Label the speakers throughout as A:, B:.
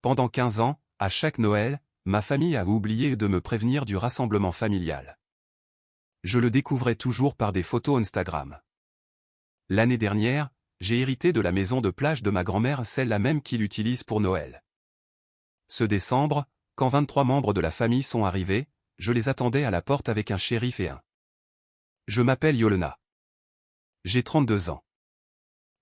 A: Pendant 15 ans, à chaque Noël, ma famille a oublié de me prévenir du rassemblement familial. Je le découvrais toujours par des photos Instagram. L'année dernière, j'ai hérité de la maison de plage de ma grand-mère, celle-là même qu'il utilise pour Noël. Ce décembre, quand 23 membres de la famille sont arrivés, je les attendais à la porte avec un shérif et un. Je m'appelle Yolena. J'ai 32 ans.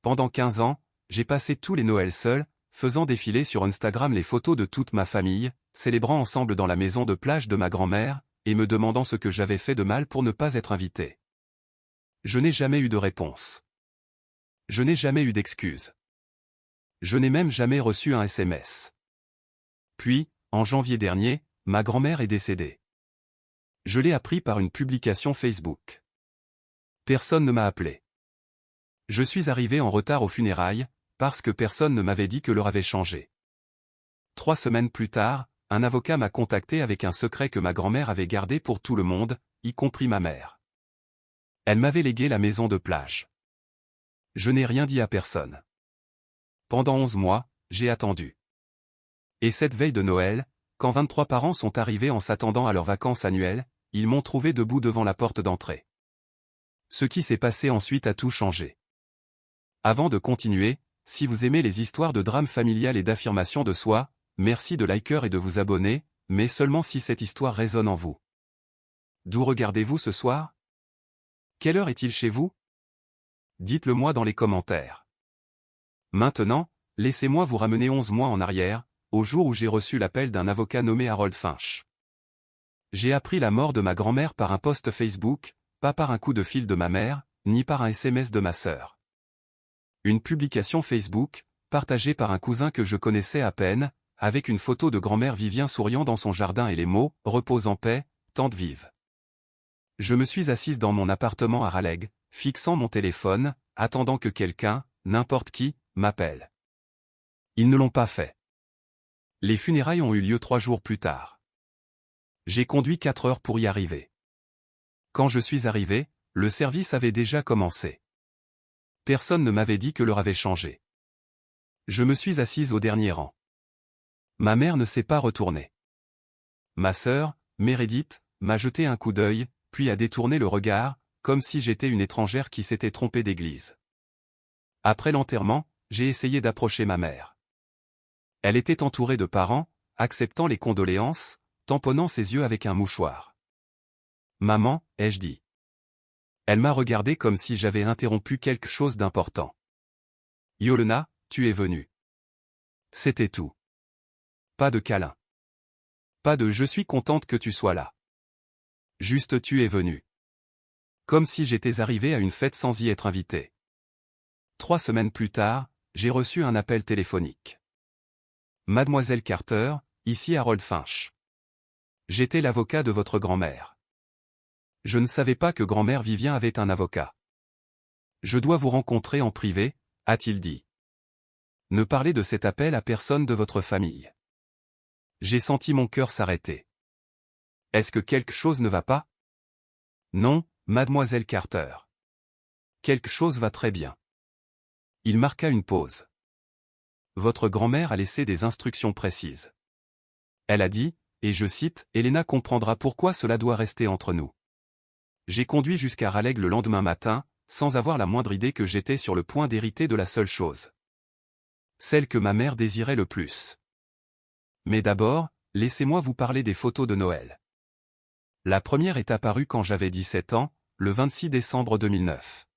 A: Pendant 15 ans, j'ai passé tous les Noëls seul, faisant défiler sur Instagram les photos de toute ma famille, célébrant ensemble dans la maison de plage de ma grand-mère, et me demandant ce que j'avais fait de mal pour ne pas être invité. Je n'ai jamais eu de réponse. Je n'ai jamais eu d'excuses. Je n'ai même jamais reçu un SMS. Puis, en janvier dernier, ma grand-mère est décédée. Je l'ai appris par une publication Facebook. Personne ne m'a appelé. Je suis arrivé en retard aux funérailles, parce que personne ne m'avait dit que l'heure avait changé. 3 semaines plus tard, un avocat m'a contacté avec un secret que ma grand-mère avait gardé pour tout le monde, y compris ma mère. Elle m'avait légué la maison de plage. Je n'ai rien dit à personne. Pendant 11 mois, j'ai attendu. Et cette veille de Noël, quand 23 parents sont arrivés en s'attendant à leurs vacances annuelles, ils m'ont trouvé debout devant la porte d'entrée. Ce qui s'est passé ensuite a tout changé. Avant de continuer, si vous aimez les histoires de drame familial et d'affirmation de soi, merci de liker et de vous abonner, mais seulement si cette histoire résonne en vous. D'où regardez-vous ce soir? Quelle heure est-il chez vous? Dites-le moi dans les commentaires. Maintenant, laissez-moi vous ramener 11 mois en arrière, au jour où j'ai reçu l'appel d'un avocat nommé Harold Finch. J'ai appris la mort de ma grand-mère par un post Facebook, pas par un coup de fil de ma mère, ni par un SMS de ma sœur. Une publication Facebook, partagée par un cousin que je connaissais à peine, avec une photo de grand-mère Vivien souriant dans son jardin et les mots « Repose en paix, tante vive ». Je me suis assise dans mon appartement à Raleigh, fixant mon téléphone, attendant que quelqu'un, n'importe qui, m'appelle. Ils ne l'ont pas fait. Les funérailles ont eu lieu 3 jours plus tard. J'ai conduit 4 heures pour y arriver. Quand je suis arrivé, le service avait déjà commencé. Personne ne m'avait dit que l'heure avait changé. Je me suis assise au dernier rang. Ma mère ne s'est pas retournée. Ma sœur, Meredith, m'a jeté un coup d'œil, puis a détourné le regard, comme si j'étais une étrangère qui s'était trompée d'église. Après l'enterrement, j'ai essayé d'approcher ma mère. Elle était entourée de parents, acceptant les condoléances, tamponnant ses yeux avec un mouchoir. « Maman », ai-je dit. Elle m'a regardé comme si j'avais interrompu quelque chose d'important. « Yolena, tu es venue. » C'était tout. Pas de câlin. Pas de « je suis contente que tu sois là ». Juste tu es venue. Comme si j'étais arrivé à une fête sans y être invité. 3 semaines plus tard, j'ai reçu un appel téléphonique. Mademoiselle Carter, ici Harold Finch. J'étais l'avocat de votre grand-mère. Je ne savais pas que grand-mère Vivien avait un avocat. Je dois vous rencontrer en privé, a-t-il dit. Ne parlez de cet appel à personne de votre famille. J'ai senti mon cœur s'arrêter. Est-ce que quelque chose ne va pas? Non, mademoiselle Carter. Quelque chose va très bien. Il marqua une pause. Votre grand-mère a laissé des instructions précises. Elle a dit, et je cite, « Elena comprendra pourquoi cela doit rester entre nous. » J'ai conduit jusqu'à Raleigh le lendemain matin, sans avoir la moindre idée que j'étais sur le point d'hériter de la seule chose. Celle que ma mère désirait le plus. Mais d'abord, laissez-moi vous parler des photos de Noël. La première est apparue quand j'avais 17 ans, le 26 décembre 2009.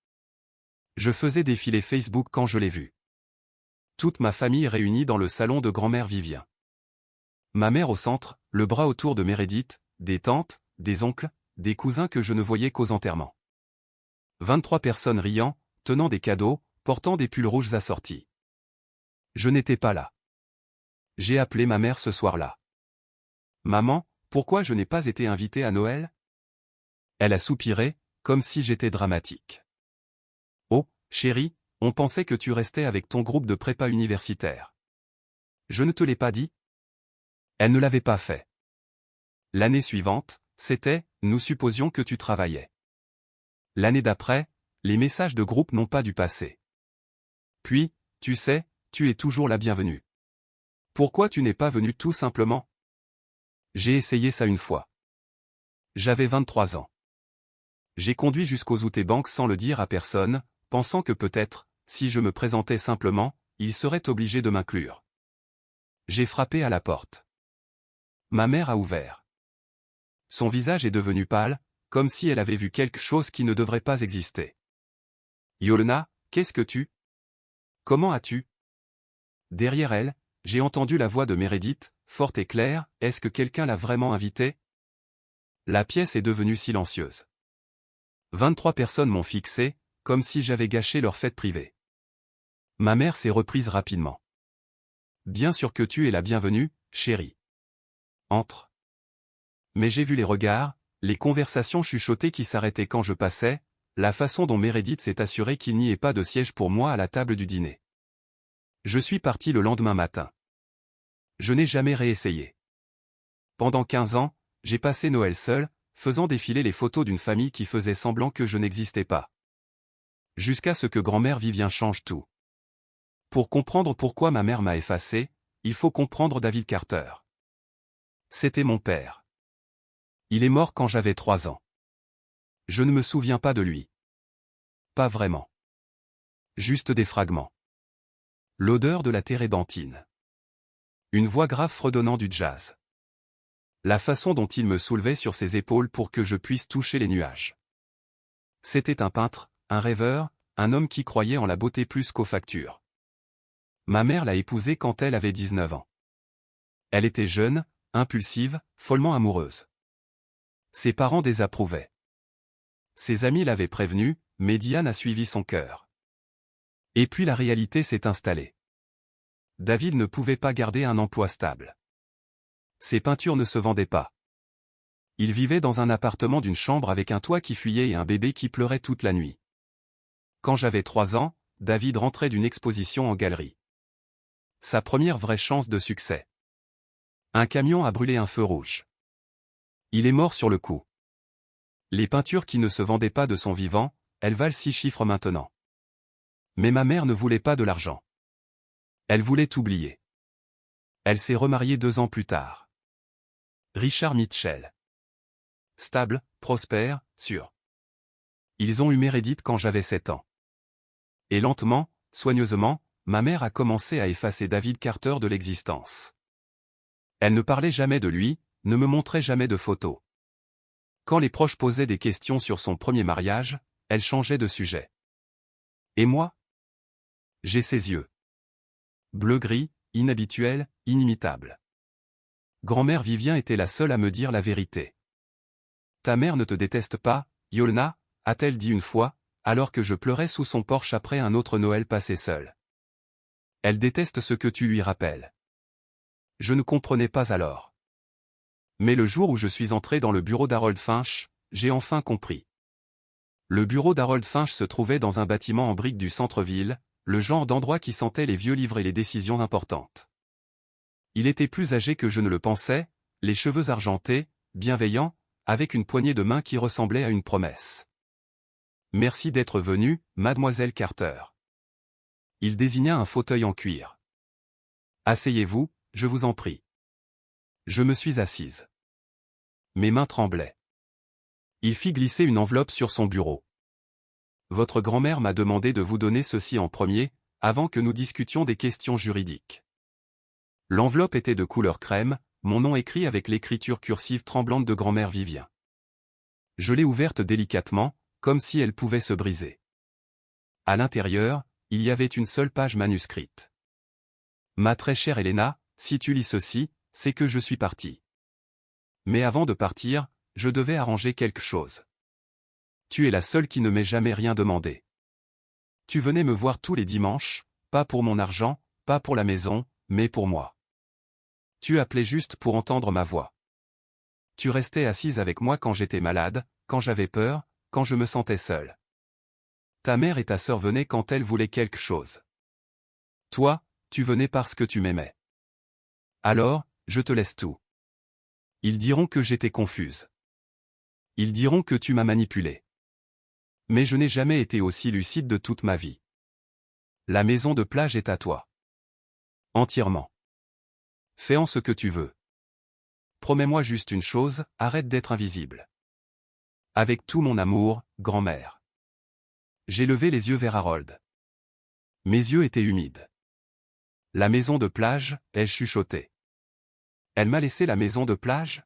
A: Je faisais défiler Facebook quand je l'ai vue. Toute ma famille réunie dans le salon de grand-mère Vivien. Ma mère au centre, le bras autour de Meredith, des tantes, des oncles, des cousins que je ne voyais qu'aux enterrements. 23 personnes riant, tenant des cadeaux, portant des pulls rouges assortis. Je n'étais pas là. J'ai appelé ma mère ce soir-là. « Maman, pourquoi je n'ai pas été invitée à Noël ?» Elle a soupiré, comme si j'étais dramatique. « Oh, chérie, on pensait que tu restais avec ton groupe de prépa universitaire. Je ne te l'ai pas dit ?» Elle ne l'avait pas fait. L'année suivante, c'était « Nous supposions que tu travaillais. » L'année d'après, les messages de groupe n'ont pas dû passer. Puis, tu sais, tu es toujours la bienvenue. Pourquoi tu n'es pas venu tout simplement? J'ai essayé ça une fois. J'avais 23 ans. J'ai conduit jusqu'aux Outé-Bank sans le dire à personne, pensant que peut-être, si je me présentais simplement, il serait obligé de m'inclure. J'ai frappé à la porte. Ma mère a ouvert. Son visage est devenu pâle, comme si elle avait vu quelque chose qui ne devrait pas exister. Yolna, qu'est-ce que tu? Comment as-tu? Derrière elle, j'ai entendu la voix de Meredith, forte et claire, est-ce que quelqu'un l'a vraiment invitée? La pièce est devenue silencieuse. 23 personnes m'ont fixé, comme si j'avais gâché leur fête privée. Ma mère s'est reprise rapidement. Bien sûr que tu es la bienvenue, chérie. Entre. Mais j'ai vu les regards, les conversations chuchotées qui s'arrêtaient quand je passais, la façon dont Meredith s'est assurée qu'il n'y ait pas de siège pour moi à la table du dîner. Je suis parti le lendemain matin. Je n'ai jamais réessayé. Pendant 15 ans, j'ai passé Noël seul, faisant défiler les photos d'une famille qui faisait semblant que je n'existais pas. Jusqu'à ce que grand-mère Vivien change tout. Pour comprendre pourquoi ma mère m'a effacé, il faut comprendre David Carter. C'était mon père. Il est mort quand j'avais 3 ans. Je ne me souviens pas de lui. Pas vraiment. Juste des fragments. L'odeur de la térébenthine. Une voix grave fredonnant du jazz. La façon dont il me soulevait sur ses épaules pour que je puisse toucher les nuages. C'était un peintre, un rêveur, un homme qui croyait en la beauté plus qu'aux factures. Ma mère l'a épousé quand elle avait 19 ans. Elle était jeune, impulsive, follement amoureuse. Ses parents désapprouvaient. Ses amis l'avaient prévenu, mais Diane a suivi son cœur. Et puis la réalité s'est installée. David ne pouvait pas garder un emploi stable. Ses peintures ne se vendaient pas. Il vivait dans un appartement d'une chambre avec un toit qui fuyait et un bébé qui pleurait toute la nuit. Quand j'avais 3 ans, David rentrait d'une exposition en galerie. Sa première vraie chance de succès. Un camion a brûlé un feu rouge. Il est mort sur le coup. Les peintures qui ne se vendaient pas de son vivant, elles valent 6 chiffres maintenant. Mais ma mère ne voulait pas de l'argent. Elle voulait oublier. Elle s'est remariée 2 ans plus tard. Richard Mitchell. Stable, prospère, sûr. Ils ont eu Meredith quand j'avais 7 ans. Et lentement, soigneusement, ma mère a commencé à effacer David Carter de l'existence. Elle ne parlait jamais de lui, ne me montrait jamais de photos. Quand les proches posaient des questions sur son premier mariage, elle changeait de sujet. Et moi? J'ai ses yeux. Bleu-gris, inhabituels, inimitables. Grand-mère Vivien était la seule à me dire la vérité. Ta mère ne te déteste pas, Yolna, a-t-elle dit une fois, alors que je pleurais sous son porche après un autre Noël passé seul. Elle déteste ce que tu lui rappelles. Je ne comprenais pas alors. Mais le jour où je suis entré dans le bureau d'Harold Finch, j'ai enfin compris. Le bureau d'Harold Finch se trouvait dans un bâtiment en briques du centre-ville, le genre d'endroit qui sentait les vieux livres et les décisions importantes. Il était plus âgé que je ne le pensais, les cheveux argentés, bienveillant, avec une poignée de main qui ressemblait à une promesse. Merci d'être venue, mademoiselle Carter. Il désigna un fauteuil en cuir. Asseyez-vous, je vous en prie. Je me suis assise. Mes mains tremblaient. Il fit glisser une enveloppe sur son bureau. Votre grand-mère m'a demandé de vous donner ceci en premier, avant que nous discutions des questions juridiques. L'enveloppe était de couleur crème, mon nom écrit avec l'écriture cursive tremblante de grand-mère Vivien. Je l'ai ouverte délicatement, comme si elle pouvait se briser. À l'intérieur, il y avait une seule page manuscrite. Ma très chère Helena, si tu lis ceci, c'est que je suis parti. Mais avant de partir, je devais arranger quelque chose. Tu es la seule qui ne m'ait jamais rien demandé. Tu venais me voir tous les dimanches, pas pour mon argent, pas pour la maison, mais pour moi. Tu appelais juste pour entendre ma voix. Tu restais assise avec moi quand j'étais malade, quand j'avais peur, quand je me sentais seul. Ta mère et ta sœur venaient quand elles voulaient quelque chose. Toi, tu venais parce que tu m'aimais. Alors, je te laisse tout. Ils diront que j'étais confuse. Ils diront que tu m'as manipulé. Mais je n'ai jamais été aussi lucide de toute ma vie. La maison de plage est à toi. Entièrement. Fais en ce que tu veux. Promets-moi juste une chose, arrête d'être invisible. Avec tout mon amour, grand-mère. J'ai levé les yeux vers Harold. Mes yeux étaient humides. La maison de plage, ai-je chuchoté. Elle m'a laissé la maison de plage?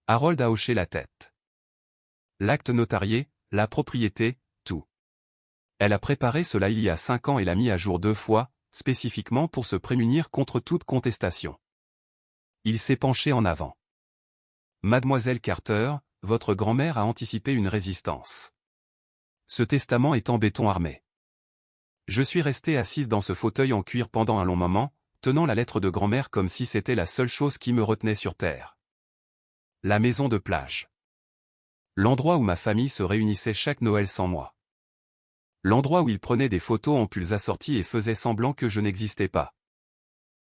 A: Harold a hoché la tête. L'acte notarié, la propriété, tout. Elle a préparé cela il y a 5 ans et l'a mis à jour 2 fois, spécifiquement pour se prémunir contre toute contestation. Il s'est penché en avant. Mademoiselle Carter, votre grand-mère a anticipé une résistance. Ce testament est en béton armé. Je suis restée assise dans ce fauteuil en cuir pendant un long moment, tenant la lettre de grand-mère comme si c'était la seule chose qui me retenait sur terre. La maison de plage. L'endroit où ma famille se réunissait chaque Noël sans moi. L'endroit où ils prenaient des photos en pulls assortis et faisaient semblant que je n'existais pas.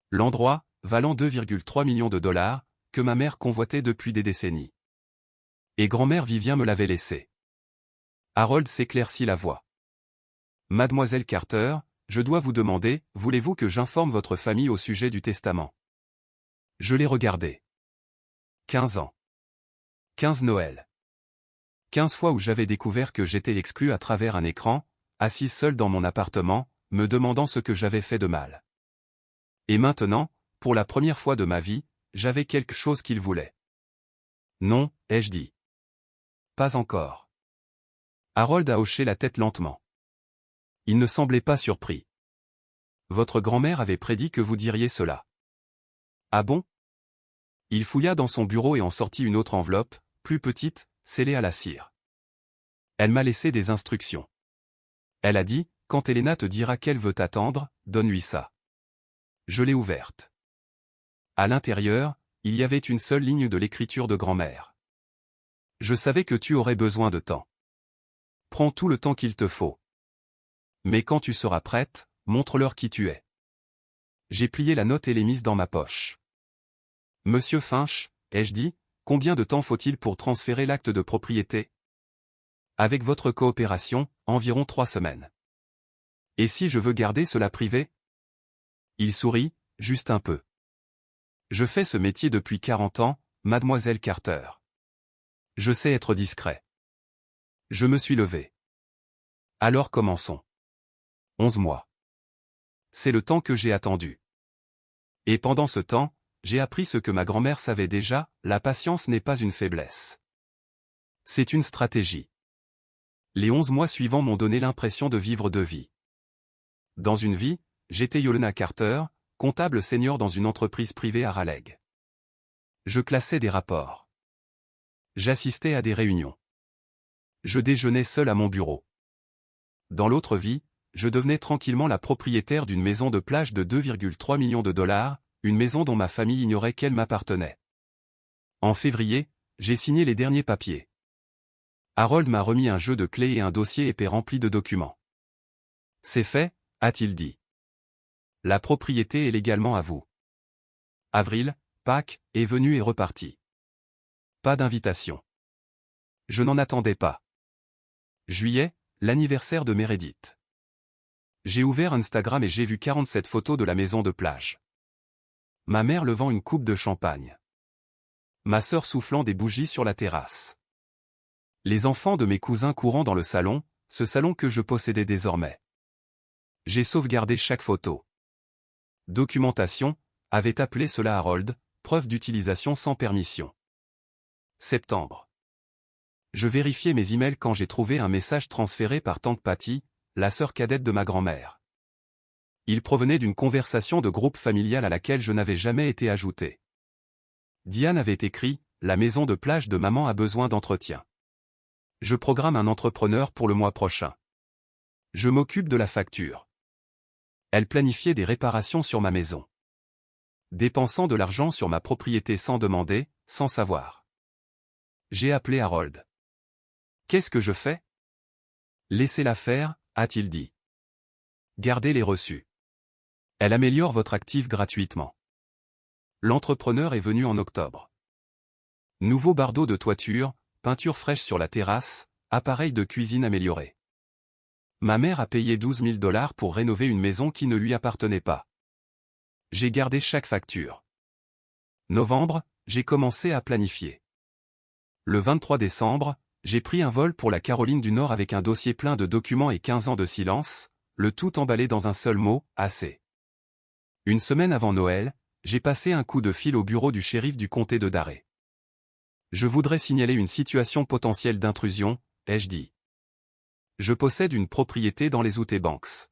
A: L'endroit, valant 2,3 millions de dollars, que ma mère convoitait depuis des décennies. Et grand-mère Vivien me l'avait laissé. Harold s'éclaircit la voix. Mademoiselle Carter, je dois vous demander, voulez-vous que j'informe votre famille au sujet du testament? Je l'ai regardé. 15 ans. 15 Noël. 15 fois où j'avais découvert que j'étais exclu à travers un écran, assise seule dans mon appartement, me demandant ce que j'avais fait de mal. Et maintenant, pour la première fois de ma vie, j'avais quelque chose qu'il voulait. Non, ai-je dit. Pas encore. Harold a hoché la tête lentement. Il ne semblait pas surpris. Votre grand-mère avait prédit que vous diriez cela. Ah bon? Il fouilla dans son bureau et en sortit une autre enveloppe, plus petite, scellée à la cire. Elle m'a laissé des instructions. Elle a dit, quand Elena te dira qu'elle veut t'attendre, donne-lui ça. Je l'ai ouverte. À l'intérieur, il y avait une seule ligne de l'écriture de grand-mère. Je savais que tu aurais besoin de temps. Prends tout le temps qu'il te faut. Mais quand tu seras prête, montre-leur qui tu es. J'ai plié la note et l'ai mise dans ma poche. Monsieur Finch, ai-je dit, combien de temps faut-il pour transférer l'acte de propriété? Avec votre coopération, environ 3 semaines. Et si je veux garder cela privé? Il sourit, juste un peu. Je fais ce métier depuis 40 ans, mademoiselle Carter. Je sais être discret. Je me suis levé. Alors commençons. 11 mois. C'est le temps que j'ai attendu. Et pendant ce temps, j'ai appris ce que ma grand-mère savait déjà, la patience n'est pas une faiblesse. C'est une stratégie. Les 11 mois suivants m'ont donné l'impression de vivre 2 vies. Dans une vie, j'étais Yolena Carter, comptable senior dans une entreprise privée à Raleigh. Je classais des rapports. J'assistais à des réunions. Je déjeunais seul à mon bureau. Dans l'autre vie, je devenais tranquillement la propriétaire d'une maison de plage de 2,3 millions de dollars, une maison dont ma famille ignorait qu'elle m'appartenait. En février, j'ai signé les derniers papiers. Harold m'a remis un jeu de clés et un dossier épais rempli de documents. C'est fait, a-t-il dit. La propriété est légalement à vous. Avril, Pâques, est venu et reparti. Pas d'invitation. Je n'en attendais pas. Juillet, l'anniversaire de Meredith. J'ai ouvert Instagram et j'ai vu 47 photos de la maison de plage. Ma mère levant une coupe de champagne. Ma sœur soufflant des bougies sur la terrasse. Les enfants de mes cousins courant dans le salon, ce salon que je possédais désormais. J'ai sauvegardé chaque photo. Documentation, avait appelé cela Harold, preuve d'utilisation sans permission. Septembre. Je vérifiais mes emails quand j'ai trouvé un message transféré par tante Patty, la sœur cadette de ma grand-mère. Il provenait d'une conversation de groupe familial à laquelle je n'avais jamais été ajouté. Diane avait écrit « La maison de plage de maman a besoin d'entretien. Je programme un entrepreneur pour le mois prochain. Je m'occupe de la facture. » Elle planifiait des réparations sur ma maison. Dépensant de l'argent sur ma propriété sans demander, sans savoir. J'ai appelé Harold. « Qu'est-ce que je fais ? » « Laissez-la faire, a-t-il dit. Gardez les reçus. Elle améliore votre actif gratuitement. L'entrepreneur est venu en octobre. Nouveau bardeau de toiture, peinture fraîche sur la terrasse, appareil de cuisine amélioré. Ma mère a payé 12 000 $ pour rénover une maison qui ne lui appartenait pas. J'ai gardé chaque facture. Novembre, j'ai commencé à planifier. Le 23 décembre, j'ai pris un vol pour la Caroline du Nord avec un dossier plein de documents et 15 ans de silence, le tout emballé dans un seul mot, assez. Une semaine avant Noël, j'ai passé un coup de fil au bureau du shérif du comté de Daré. Je voudrais signaler une situation potentielle d'intrusion, ai-je dit. Je possède une propriété dans les Outer Banks.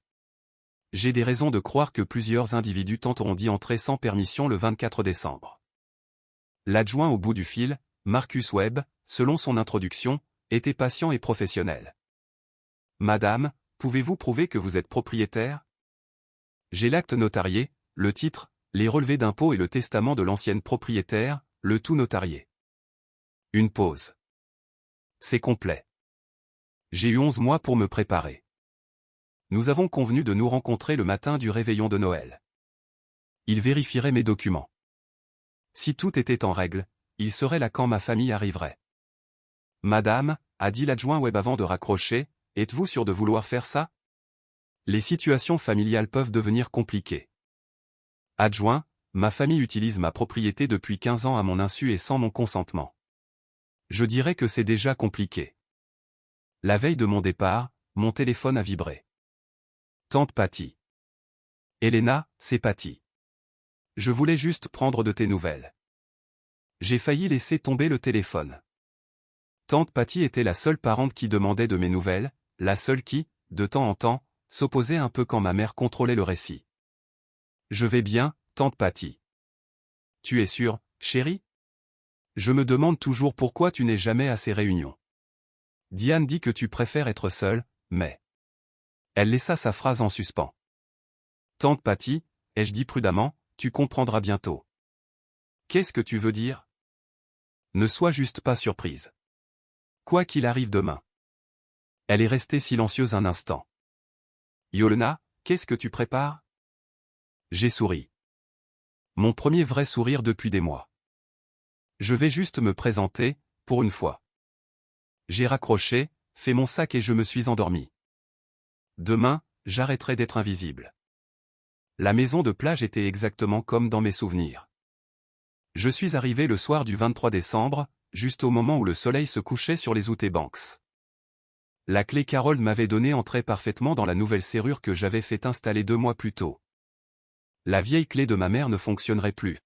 A: J'ai des raisons de croire que plusieurs individus tenteront d'y entrer sans permission le 24 décembre. L'adjoint au bout du fil, Marcus Webb, selon son introduction, était patient et professionnel. Madame, pouvez-vous prouver que vous êtes propriétaire? J'ai l'acte notarié, le titre, les relevés d'impôts et le testament de l'ancienne propriétaire, le tout notarié. Une pause. C'est complet. J'ai eu 11 mois pour me préparer. Nous avons convenu de nous rencontrer le matin du réveillon de Noël. Il vérifierait mes documents. Si tout était en règle, il serait là quand ma famille arriverait. Madame, a dit l'adjoint Webb avant de raccrocher, êtes-vous sûr de vouloir faire ça? Les situations familiales peuvent devenir compliquées. Adjoint, ma famille utilise ma propriété depuis 15 ans à mon insu et sans mon consentement. Je dirais que c'est déjà compliqué. La veille de mon départ, mon téléphone a vibré. Tante Patty. Elena, c'est Patty. Je voulais juste prendre de tes nouvelles. J'ai failli laisser tomber le téléphone. Tante Patty était la seule parente qui demandait de mes nouvelles, la seule qui, de temps en temps, s'opposait un peu quand ma mère contrôlait le récit. Je vais bien, tante Patty. Tu es sûre, chérie? Je me demande toujours pourquoi tu n'es jamais à ces réunions. Diane dit que tu préfères être seule, mais... Elle laissa sa phrase en suspens. Tante Patty, ai-je dit prudemment, tu comprendras bientôt. Qu'est-ce que tu veux dire? Ne sois juste pas surprise. Quoi qu'il arrive demain. Elle est restée silencieuse un instant. Yolena, qu'est-ce que tu prépares? J'ai souri. Mon premier vrai sourire depuis des mois. Je vais juste me présenter, pour une fois. J'ai raccroché, fait mon sac et je me suis endormi. Demain, j'arrêterai d'être invisible. La maison de plage était exactement comme dans mes souvenirs. Je suis arrivé le soir du 23 décembre, juste au moment où le soleil se couchait sur les Outer Banks. La clé Carole m'avait donné entrait parfaitement dans la nouvelle serrure que j'avais fait installer 2 mois plus tôt. La vieille clé de ma mère ne fonctionnerait plus.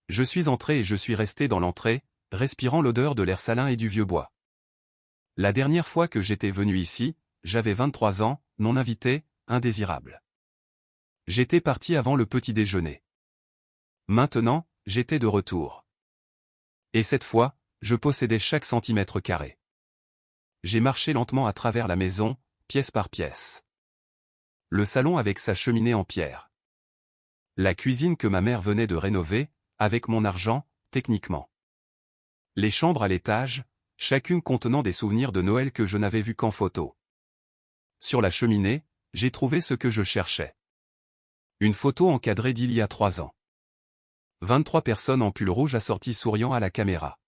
A: Je suis entré et je suis resté dans l'entrée, respirant l'odeur de l'air salin et du vieux bois. La dernière fois que j'étais venu ici, j'avais 23 ans, non invité, indésirable. J'étais parti avant le petit déjeuner. Maintenant, j'étais de retour. Et cette fois, je possédais chaque centimètre carré. J'ai marché lentement à travers la maison, pièce par pièce. Le salon avec sa cheminée en pierre. La cuisine que ma mère venait de rénover, avec mon argent, techniquement. Les chambres à l'étage, chacune contenant des souvenirs de Noël que je n'avais vus qu'en photo. Sur la cheminée, j'ai trouvé ce que je cherchais. Une photo encadrée d'il y a 3 ans. 23 personnes en pull rouge assorties souriant à la caméra.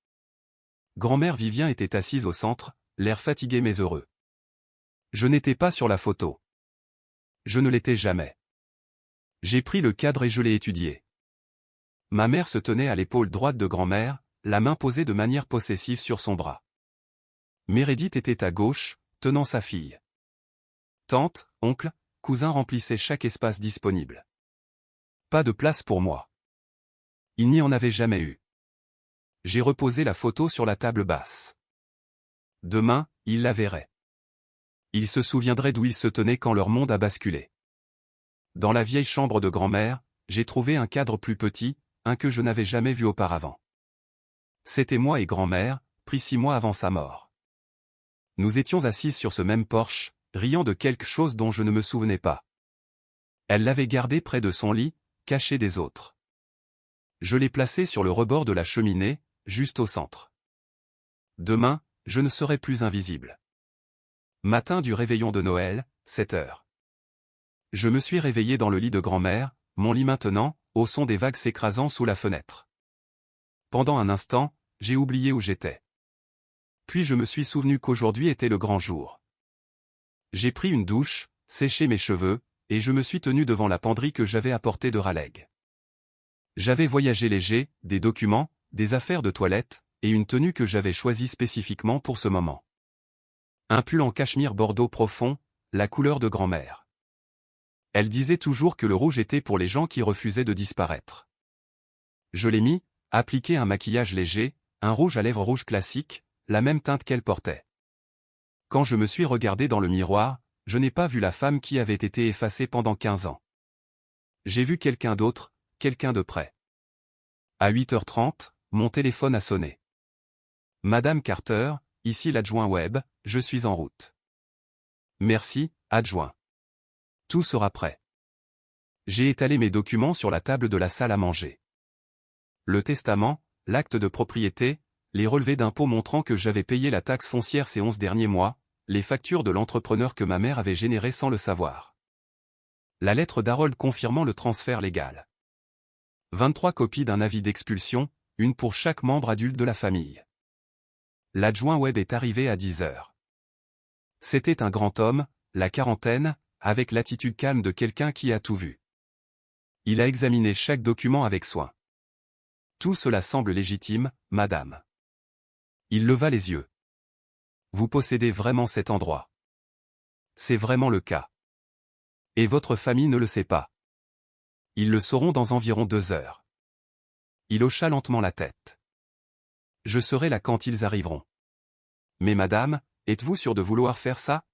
A: Grand-mère Vivien était assise au centre, l'air fatigué mais heureux. Je n'étais pas sur la photo. Je ne l'étais jamais. J'ai pris le cadre et je l'ai étudié. Ma mère se tenait à l'épaule droite de grand-mère, la main posée de manière possessive sur son bras. Meredith était à gauche, tenant sa fille. Tante, oncle, cousin remplissaient chaque espace disponible. Pas de place pour moi. Il n'y en avait jamais eu. J'ai reposé la photo sur la table basse. Demain, ils la verraient. Ils se souviendraient d'où ils se tenaient quand leur monde a basculé. Dans la vieille chambre de grand-mère, j'ai trouvé un cadre plus petit, un que je n'avais jamais vu auparavant. C'était moi et grand-mère, pris 6 mois avant sa mort. Nous étions assises sur ce même porche, riant de quelque chose dont je ne me souvenais pas. Elle l'avait gardé près de son lit, caché des autres. Je l'ai placé sur le rebord de la cheminée, juste au centre. Demain, je ne serai plus invisible. Matin du réveillon de Noël, 7 heures. Je me suis réveillé dans le lit de grand-mère, mon lit maintenant, au son des vagues s'écrasant sous la fenêtre. Pendant un instant, j'ai oublié où j'étais. Puis je me suis souvenu qu'aujourd'hui était le grand jour. J'ai pris une douche, séché mes cheveux, et je me suis tenu devant la penderie que j'avais apportée de Raleigh. J'avais voyagé léger, des documents, des affaires de toilette, et une tenue que j'avais choisie spécifiquement pour ce moment. Un pull en cachemire bordeaux profond, la couleur de grand-mère. Elle disait toujours que le rouge était pour les gens qui refusaient de disparaître. Je l'ai mis, appliqué un maquillage léger, un rouge à lèvres rouge classique, la même teinte qu'elle portait. Quand je me suis regardé dans le miroir, je n'ai pas vu la femme qui avait été effacée pendant 15 ans. J'ai vu quelqu'un d'autre, quelqu'un de près. À 8h30, mon téléphone a sonné. Madame Carter, ici l'adjoint web, je suis en route. Merci, adjoint. Tout sera prêt. J'ai étalé mes documents sur la table de la salle à manger. Le testament, l'acte de propriété, les relevés d'impôts montrant que j'avais payé la taxe foncière ces 11 derniers mois, les factures de l'entrepreneur que ma mère avait généré sans le savoir. La lettre d'Harold confirmant le transfert légal. 23 copies d'un avis d'expulsion, une pour chaque membre adulte de la famille. L'adjoint web est arrivé à 10h. C'était un grand homme, la quarantaine, avec l'attitude calme de quelqu'un qui a tout vu. Il a examiné chaque document avec soin. Tout cela semble légitime, madame. Il leva les yeux. Vous possédez vraiment cet endroit. C'est vraiment le cas. Et votre famille ne le sait pas. Ils le sauront dans environ 2 heures. Il hocha lentement la tête. Je serai là quand ils arriveront. Mais madame, êtes-vous sûre de vouloir faire ça?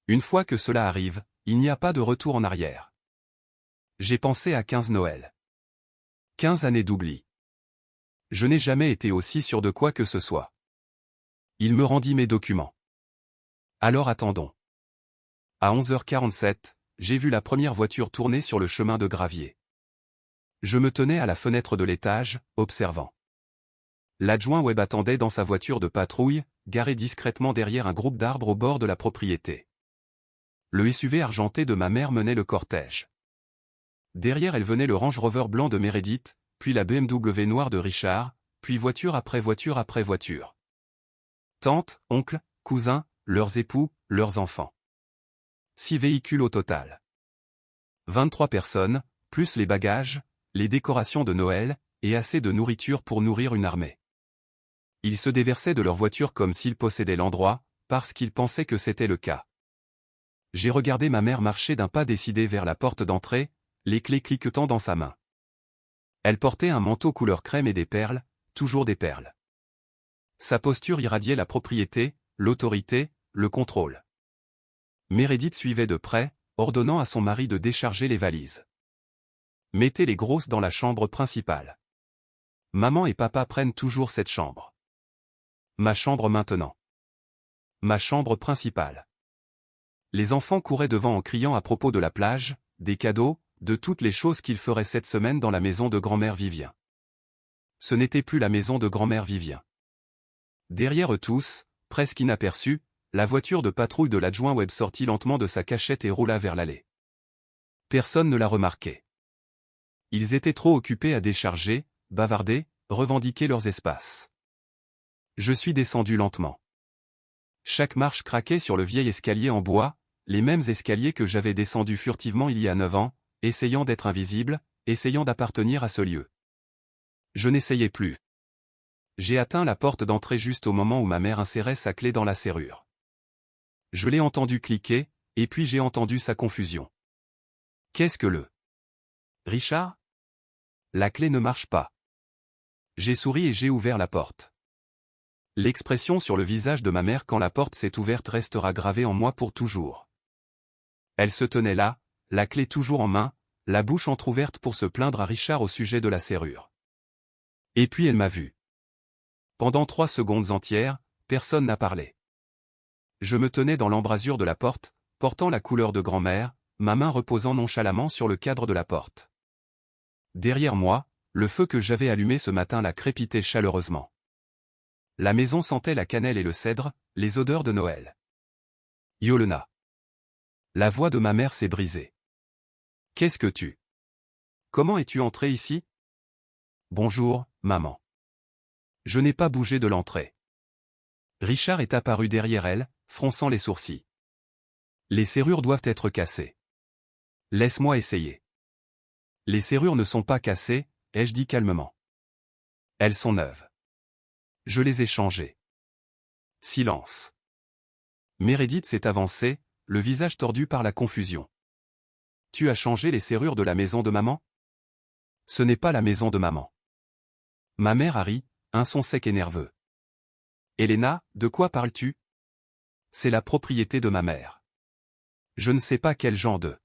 A: Une fois que cela arrive, il n'y a pas de retour en arrière. J'ai pensé à 15 Noël. 15 années d'oubli. Je n'ai jamais été aussi sûr de quoi que ce soit. Il me rendit mes documents. Alors attendons. À 11h47, j'ai vu la première voiture tourner sur le chemin de gravier. Je me tenais à la fenêtre de l'étage, observant. L'adjoint web attendait dans sa voiture de patrouille, garée discrètement derrière un groupe d'arbres au bord de la propriété. Le SUV argenté de ma mère menait le cortège. Derrière elle venait le Range Rover blanc de Meredith, puis la BMW noire de Richard, puis voiture après voiture après voiture. Tante, oncle, cousins, leurs époux, leurs enfants. 6 véhicules au total. 23 personnes, plus les bagages, les décorations de Noël, et assez de nourriture pour nourrir une armée. Ils se déversaient de leur voiture comme s'ils possédaient l'endroit, parce qu'ils pensaient que c'était le cas. J'ai regardé ma mère marcher d'un pas décidé vers la porte d'entrée, les clés cliquetant dans sa main. Elle portait un manteau couleur crème et des perles, toujours des perles. Sa posture irradiait la propriété, l'autorité, le contrôle. Meredith suivait de près, ordonnant à son mari de décharger les valises. Mettez les grosses dans la chambre principale. Maman et papa prennent toujours cette chambre. Ma chambre maintenant. Ma chambre principale. Les enfants couraient devant en criant à propos de la plage, des cadeaux, de toutes les choses qu'ils feraient cette semaine dans la maison de grand-mère Vivien. Ce n'était plus la maison de grand-mère Vivien. Derrière eux tous, presque inaperçus, la voiture de patrouille de l'adjoint web sortit lentement de sa cachette et roula vers l'allée. Personne ne la remarquait. Ils étaient trop occupés à décharger, bavarder, revendiquer leurs espaces. Je suis descendu lentement. Chaque marche craquait sur le vieil escalier en bois, les mêmes escaliers que j'avais descendus furtivement il y a 9 ans, essayant d'être invisible, essayant d'appartenir à ce lieu. Je n'essayais plus. J'ai atteint la porte d'entrée juste au moment où ma mère insérait sa clé dans la serrure. Je l'ai entendu cliquer, et puis j'ai entendu sa confusion. Qu'est-ce que le... Richard? La clé ne marche pas. J'ai souri et j'ai ouvert la porte. L'expression sur le visage de ma mère quand la porte s'est ouverte restera gravée en moi pour toujours. Elle se tenait là, la clé toujours en main, la bouche entr'ouverte pour se plaindre à Richard au sujet de la serrure. Et puis elle m'a vu. Pendant 3 secondes entières, personne n'a parlé. Je me tenais dans l'embrasure de la porte, portant la couleur de grand-mère, ma main reposant nonchalamment sur le cadre de la porte. Derrière moi, le feu que j'avais allumé ce matin-là crépitait chaleureusement. La maison sentait la cannelle et le cèdre, les odeurs de Noël. Yolena. La voix de ma mère s'est brisée. Qu'est-ce que tu... Comment es-tu entrée ici? Bonjour, maman. Je n'ai pas bougé de l'entrée. Richard est apparu derrière elle, fronçant les sourcils. Les serrures doivent être cassées. Laisse-moi essayer. Les serrures ne sont pas cassées, ai-je dit calmement. Elles sont neuves. Je les ai changées. Silence. Meredith s'est avancée, le visage tordu par la confusion. Tu as changé les serrures de la maison de maman? Ce n'est pas la maison de maman. Ma mère a ri, un son sec et nerveux. Elena, de quoi parles-tu? C'est la propriété de ma mère. Je ne sais pas quel genre de.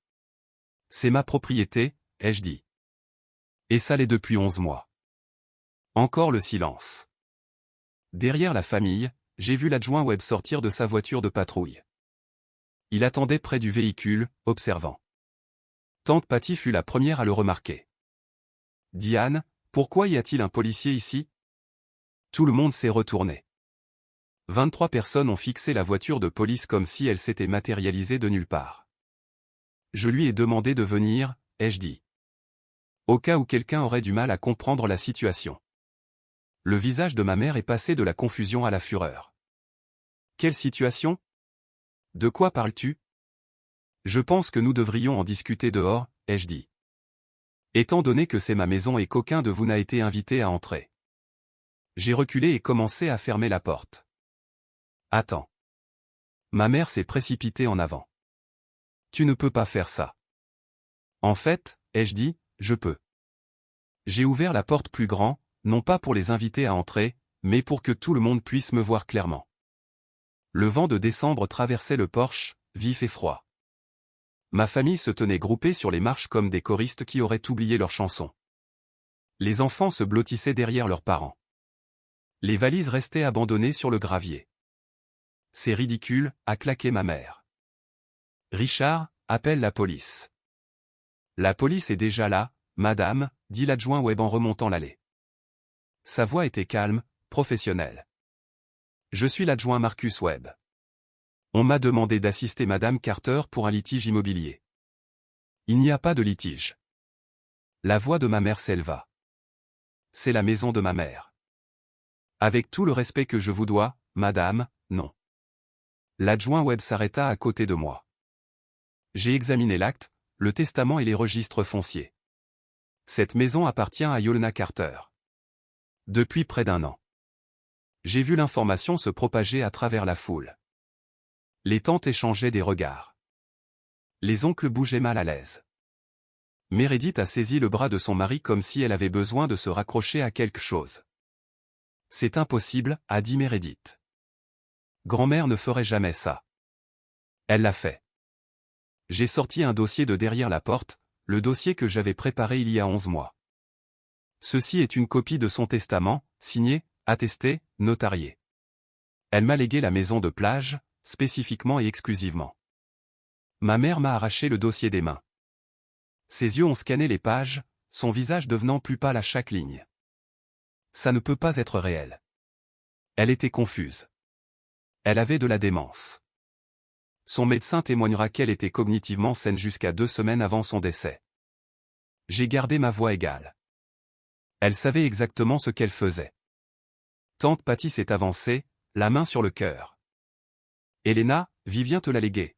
A: C'est ma propriété, ai-je dit. Et ça l'est depuis 11 mois. Encore le silence. Derrière la famille, j'ai vu l'adjoint Webb sortir de sa voiture de patrouille. Il attendait près du véhicule, observant. Tante Patty fut la première à le remarquer. Diane, pourquoi y a-t-il un policier ici? Tout le monde s'est retourné. 23 personnes ont fixé la voiture de police comme si elle s'était matérialisée de nulle part. Je lui ai demandé de venir, ai-je dit. Au cas où quelqu'un aurait du mal à comprendre la situation. Le visage de ma mère est passé de la confusion à la fureur. Quelle situation? De quoi parles-tu? Je pense que nous devrions en discuter dehors, ai-je dit. Étant donné que c'est ma maison et qu'aucun de vous n'a été invité à entrer. J'ai reculé et commencé à fermer la porte. Attends. Ma mère s'est précipitée en avant. Tu ne peux pas faire ça. En fait, ai-je dit, je peux. J'ai ouvert la porte plus grand, non pas pour les inviter à entrer, mais pour que tout le monde puisse me voir clairement. Le vent de décembre traversait le porche, vif et froid. Ma famille se tenait groupée sur les marches comme des choristes qui auraient oublié leurs chansons. Les enfants se blottissaient derrière leurs parents. Les valises restaient abandonnées sur le gravier. C'est ridicule, a claqué ma mère. Richard, appelle la police. La police est déjà là, madame, dit l'adjoint Webb en remontant l'allée. Sa voix était calme, professionnelle. Je suis l'adjoint Marcus Webb. On m'a demandé d'assister madame Carter pour un litige immobilier. Il n'y a pas de litige. La voix de ma mère s'éleva. C'est la maison de ma mère. Avec tout le respect que je vous dois, madame, non. L'adjoint Webb s'arrêta à côté de moi. J'ai examiné l'acte, le testament et les registres fonciers. Cette maison appartient à Yolna Carter. Depuis près d'1 an. J'ai vu l'information se propager à travers la foule. Les tantes échangeaient des regards. Les oncles bougeaient mal à l'aise. Meredith a saisi le bras de son mari comme si elle avait besoin de se raccrocher à quelque chose. C'est impossible, a dit Meredith. Grand-mère ne ferait jamais ça. Elle l'a fait. J'ai sorti un dossier de derrière la porte, le dossier que j'avais préparé il y a 11 mois. Ceci est une copie de son testament, signé, attesté, notarié. Elle m'a légué la maison de plage, spécifiquement et exclusivement. Ma mère m'a arraché le dossier des mains. Ses yeux ont scanné les pages, son visage devenant plus pâle à chaque ligne. Ça ne peut pas être réel. Elle était confuse. Elle avait de la démence. Son médecin témoignera qu'elle était cognitivement saine jusqu'à 2 semaines avant son décès. J'ai gardé ma voix égale. Elle savait exactement ce qu'elle faisait. Tante Patty s'est avancée, la main sur le cœur. Elena, Vivien te l'a légué.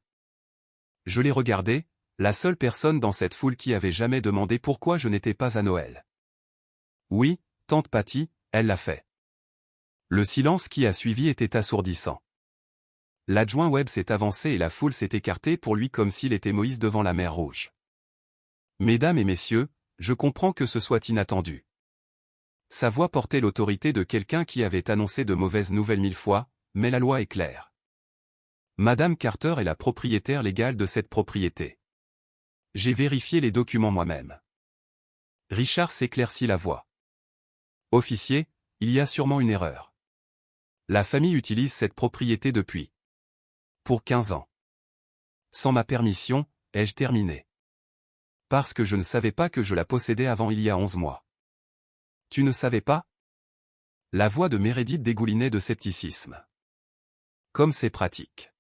A: Je l'ai regardée, la seule personne dans cette foule qui avait jamais demandé pourquoi je n'étais pas à Noël. Oui, tante Patty, elle l'a fait. Le silence qui a suivi était assourdissant. L'adjoint Webb s'est avancé et la foule s'est écartée pour lui comme s'il était Moïse devant la mer Rouge. Mesdames et messieurs, je comprends que ce soit inattendu. Sa voix portait l'autorité de quelqu'un qui avait annoncé de mauvaises nouvelles 1000 fois, mais la loi est claire. Madame Carter est la propriétaire légale de cette propriété. J'ai vérifié les documents moi-même. Richard s'éclaircit la voix. Officier, il y a sûrement une erreur. La famille utilise cette propriété depuis. Pour 15 ans. Sans ma permission, ai-je terminé. Parce que je ne savais pas que je la possédais avant il y a 11 mois. Tu ne savais pas? La voix de Meredith dégoulinait de scepticisme. Comme c'est pratique.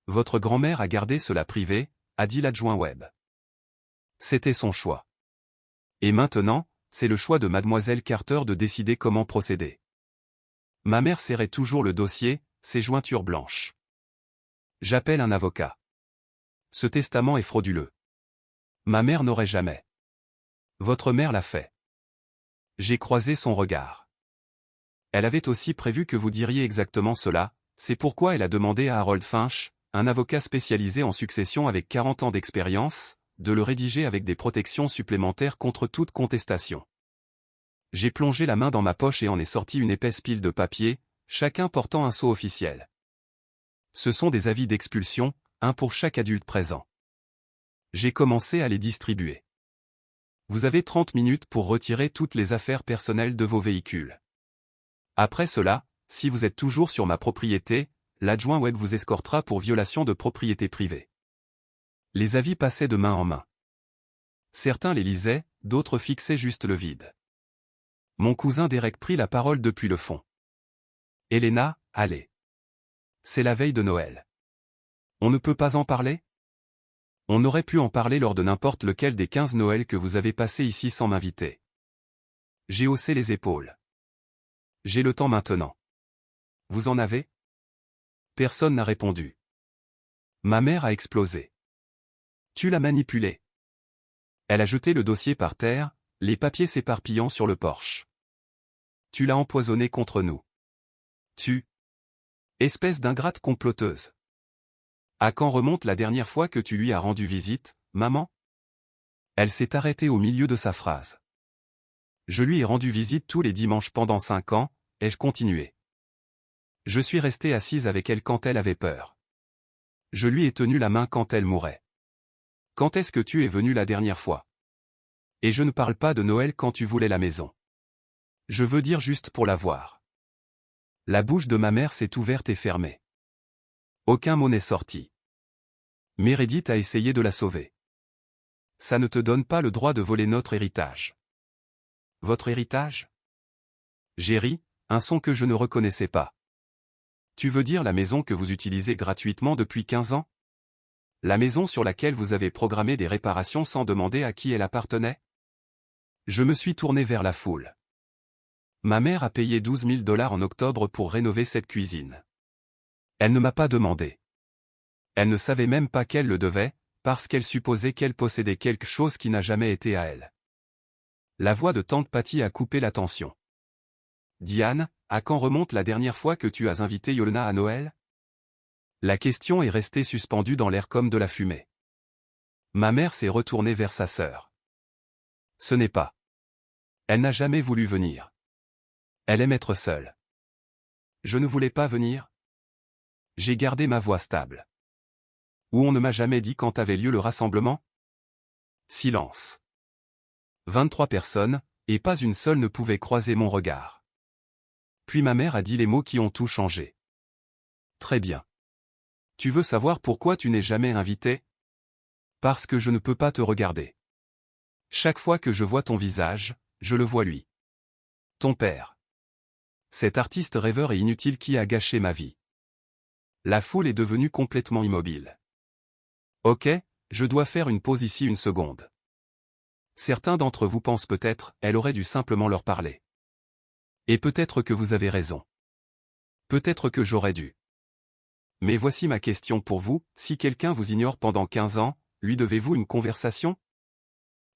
A: Votre grand-mère a gardé cela privé, a dit l'adjoint Webb. C'était son choix. Et maintenant, c'est le choix de mademoiselle Carter de décider comment procéder. Ma mère serrait toujours le dossier, ses jointures blanches. J'appelle un avocat. Ce testament est frauduleux. Ma mère n'aurait jamais. Votre mère l'a fait. J'ai croisé son regard. Elle avait aussi prévu que vous diriez exactement cela, c'est pourquoi elle a demandé à Harold Finch, un avocat spécialisé en succession avec 40 ans d'expérience, de le rédiger avec des protections supplémentaires contre toute contestation. J'ai plongé la main dans ma poche et en ai sorti une épaisse pile de papiers, chacun portant un sceau officiel. Ce sont des avis d'expulsion, un pour chaque adulte présent. J'ai commencé à les distribuer. Vous avez 30 minutes pour retirer toutes les affaires personnelles de vos véhicules. Après cela, si vous êtes toujours sur ma propriété, l'adjoint web vous escortera pour violation de propriété privée. Les avis passaient de main en main. Certains les lisaient, d'autres fixaient juste le vide. Mon cousin Derek prit la parole depuis le fond. Elena, allez. C'est la veille de Noël. On ne peut pas en parler? On aurait pu en parler lors de n'importe lequel des 15 Noëls que vous avez passés ici sans m'inviter. J'ai haussé les épaules. J'ai le temps maintenant. Vous en avez? Personne n'a répondu. Ma mère a explosé. Tu l'as manipulé. Elle a jeté le dossier par terre, les papiers s'éparpillant sur le porche. Tu l'as empoisonné contre nous. Tu. Espèce d'ingrate comploteuse. À quand remonte la dernière fois que tu lui as rendu visite, maman? Elle s'est arrêtée au milieu de sa phrase. Je lui ai rendu visite tous les dimanches pendant 5 ans, ai-je continué. Je suis resté assise avec elle quand elle avait peur. Je lui ai tenu la main quand elle mourait. Quand est-ce que tu es venu la dernière fois? Et je ne parle pas de Noël quand tu voulais la maison. Je veux dire juste pour la voir. La bouche de ma mère s'est ouverte et fermée. Aucun mot n'est sorti. Meredith a essayé de la sauver. Ça ne te donne pas le droit de voler notre héritage. Votre héritage? J'ai ri, un son que je ne reconnaissais pas. Tu veux dire la maison que vous utilisez gratuitement depuis 15 ans? La maison sur laquelle vous avez programmé des réparations sans demander à qui elle appartenait? Je me suis tourné vers la foule. Ma mère a payé 12 000 $ en octobre pour rénover cette cuisine. Elle ne m'a pas demandé. Elle ne savait même pas qu'elle le devait, parce qu'elle supposait qu'elle possédait quelque chose qui n'a jamais été à elle. La voix de tante Patty a coupé la tension. Diane, à quand remonte la dernière fois que tu as invité Yolna à Noël? La question est restée suspendue dans l'air comme de la fumée. Ma mère s'est retournée vers sa sœur. Ce n'est pas. Elle n'a jamais voulu venir. Elle aime être seule. Je ne voulais pas venir. J'ai gardé ma voix stable. Ou on ne m'a jamais dit quand avait lieu le rassemblement? Silence. 23 personnes, et pas une seule ne pouvait croiser mon regard. Puis ma mère a dit les mots qui ont tout changé. Très bien. Tu veux savoir pourquoi tu n'es jamais invité? Parce que je ne peux pas te regarder. Chaque fois que je vois ton visage, je le vois lui. Ton père. Cet artiste rêveur et inutile qui a gâché ma vie. La foule est devenue complètement immobile. Ok, je dois faire une pause ici une seconde. Certains d'entre vous pensent peut-être, elle aurait dû simplement leur parler. Et peut-être que vous avez raison. Peut-être que j'aurais dû. Mais voici ma question pour vous, si quelqu'un vous ignore pendant 15 ans, lui devez-vous une conversation?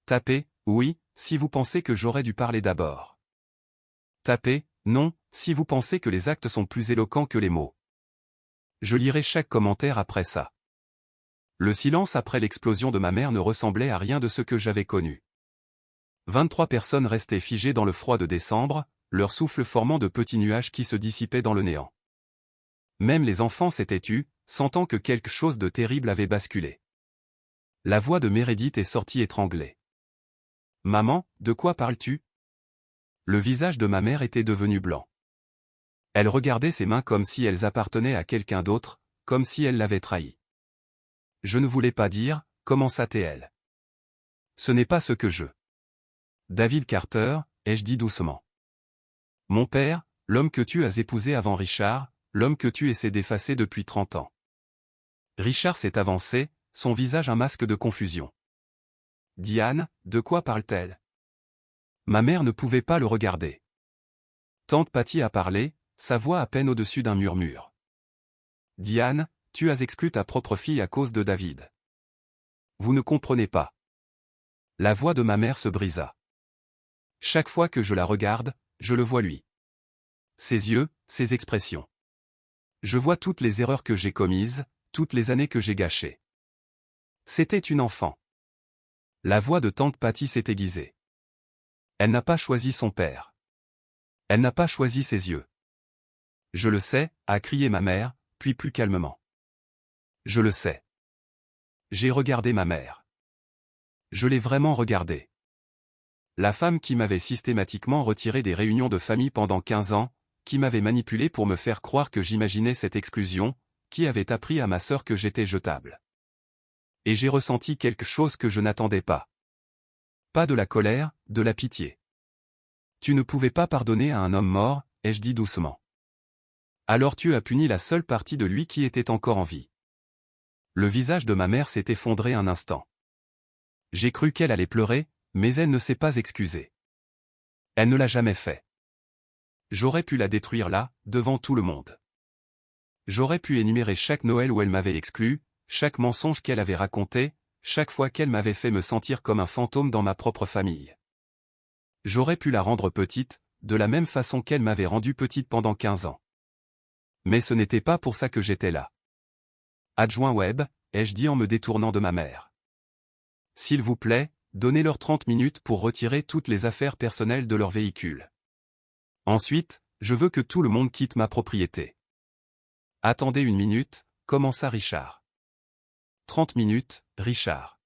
A: Tapez, oui, si vous pensez que j'aurais dû parler d'abord. Tapez, non, si vous pensez que les actes sont plus éloquents que les mots. Je lirai chaque commentaire après ça. Le silence après l'explosion de ma mère ne ressemblait à rien de ce que j'avais connu. 23 personnes restaient figées dans le froid de décembre, leur souffle formant de petits nuages qui se dissipaient dans le néant. Même les enfants s'étaient tus, sentant que quelque chose de terrible avait basculé. La voix de Meredith est sortie étranglée. « Maman, de quoi parles-tu » Le visage de ma mère était devenu blanc. Elle regardait ses mains comme si elles appartenaient à quelqu'un d'autre, comme si elle l'avait trahi. Je ne voulais pas dire, commença-t-elle. Ce n'est pas ce que je. David Carter, ai-je dit doucement. Mon père, l'homme que tu as épousé avant Richard, l'homme que tu essaies d'effacer depuis 30 ans. Richard s'est avancé, son visage un masque de confusion. Diane, de quoi parle-t-elle? Ma mère ne pouvait pas le regarder. Tante Patty a parlé, sa voix à peine au-dessus d'un murmure. Diane, tu as exclu ta propre fille à cause de David. Vous ne comprenez pas. La voix de ma mère se brisa. Chaque fois que je la regarde, je le vois lui. Ses yeux, ses expressions. Je vois toutes les erreurs que j'ai commises, toutes les années que j'ai gâchées. C'était une enfant. La voix de tante Patty s'est aiguisée. Elle n'a pas choisi son père. Elle n'a pas choisi ses yeux. Je le sais, a crié ma mère, puis plus calmement. Je le sais. J'ai regardé ma mère. Je l'ai vraiment regardée. La femme qui m'avait systématiquement retiré des réunions de famille pendant 15 ans, qui m'avait manipulé pour me faire croire que j'imaginais cette exclusion, qui avait appris à ma sœur que j'étais jetable. Et j'ai ressenti quelque chose que je n'attendais pas. Pas de la colère, de la pitié. Tu ne pouvais pas pardonner à un homme mort, ai-je dit doucement. Alors tu as puni la seule partie de lui qui était encore en vie. Le visage de ma mère s'est effondré un instant. J'ai cru qu'elle allait pleurer, mais elle ne s'est pas excusée. Elle ne l'a jamais fait. J'aurais pu la détruire là, devant tout le monde. J'aurais pu énumérer chaque Noël où elle m'avait exclu, chaque mensonge qu'elle avait raconté, chaque fois qu'elle m'avait fait me sentir comme un fantôme dans ma propre famille. J'aurais pu la rendre petite, de la même façon qu'elle m'avait rendue petite pendant 15 ans. Mais ce n'était pas pour ça que j'étais là. Adjoint Webb, ai-je dit en me détournant de ma mère. S'il vous plaît, donnez-leur 30 minutes pour retirer toutes les affaires personnelles de leur véhicule. Ensuite, je veux que tout le monde quitte ma propriété. Attendez une minute, commença Richard. 30 minutes, Richard.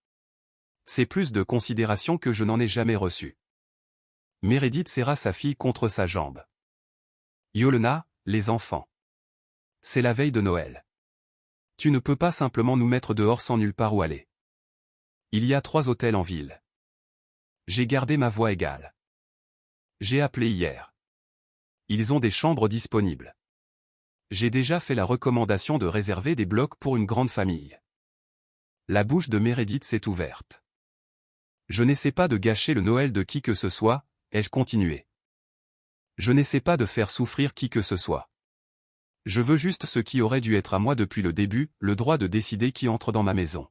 A: C'est plus de considération que je n'en ai jamais reçu. Meredith serra sa fille contre sa jambe. Yolena, les enfants. C'est la veille de Noël. Tu ne peux pas simplement nous mettre dehors sans nulle part où aller. Il y a 3 hôtels en ville. J'ai gardé ma voix égale. J'ai appelé hier. Ils ont des chambres disponibles. J'ai déjà fait la recommandation de réserver des blocs pour une grande famille. La bouche de Meredith s'est ouverte. Je n'essaie pas de gâcher le Noël de qui que ce soit, ai-je continué. Je n'essaie pas de faire souffrir qui que ce soit. Je veux juste ce qui aurait dû être à moi depuis le début, le droit de décider qui entre dans ma maison.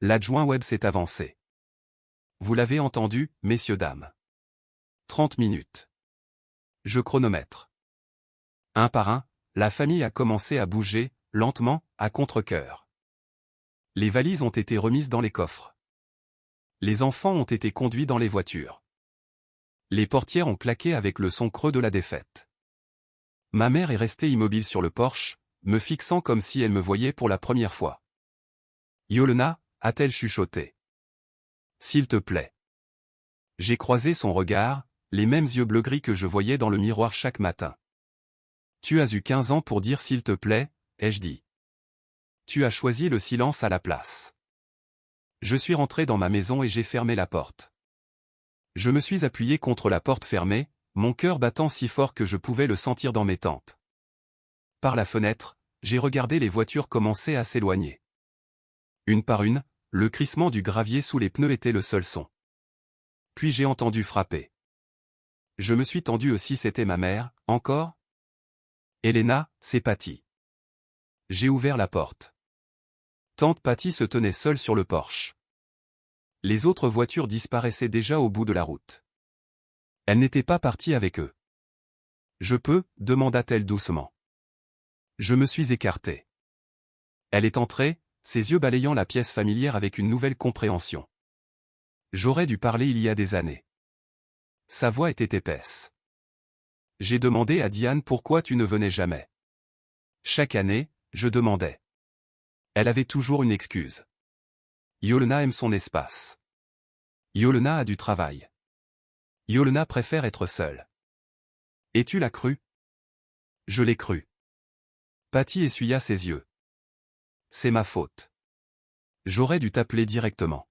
A: L'adjoint Webb s'est avancé. Vous l'avez entendu, messieurs dames. 30 minutes. Je chronomètre. Un par un, la famille a commencé à bouger, lentement, à contre-cœur. Les valises ont été remises dans les coffres. Les enfants ont été conduits dans les voitures. Les portières ont claqué avec le son creux de la défaite. Ma mère est restée immobile sur le porche, me fixant comme si elle me voyait pour la première fois. Yolena, a-t-elle chuchoté. S'il te plaît. J'ai croisé son regard, les mêmes yeux bleu-gris que je voyais dans le miroir chaque matin. Tu as eu 15 ans pour dire s'il te plaît, ai-je dit. Tu as choisi le silence à la place. Je suis rentré dans ma maison et j'ai fermé la porte. Je me suis appuyé contre la porte fermée, mon cœur battant si fort que je pouvais le sentir dans mes tempes. Par la fenêtre, j'ai regardé les voitures commencer à s'éloigner. Une par une, le crissement du gravier sous les pneus était le seul son. Puis j'ai entendu frapper. Je me suis tendu aussi, c'était ma mère, encore ? Elena, c'est Patty. J'ai ouvert la porte. Tante Patty se tenait seule sur le porche. Les autres voitures disparaissaient déjà au bout de la route. Elle n'était pas partie avec eux. Je peux, demanda-t-elle doucement. Je me suis écarté. Elle est entrée, ses yeux balayant la pièce familière avec une nouvelle compréhension. J'aurais dû parler il y a des années. Sa voix était épaisse. J'ai demandé à Diane pourquoi tu ne venais jamais. Chaque année, je demandais. Elle avait toujours une excuse. Yolena aime son espace. Yolena a du travail. Yolena préfère être seule. Et tu l'as cru? Je l'ai cru. Patty essuya ses yeux. C'est ma faute. J'aurais dû t'appeler directement.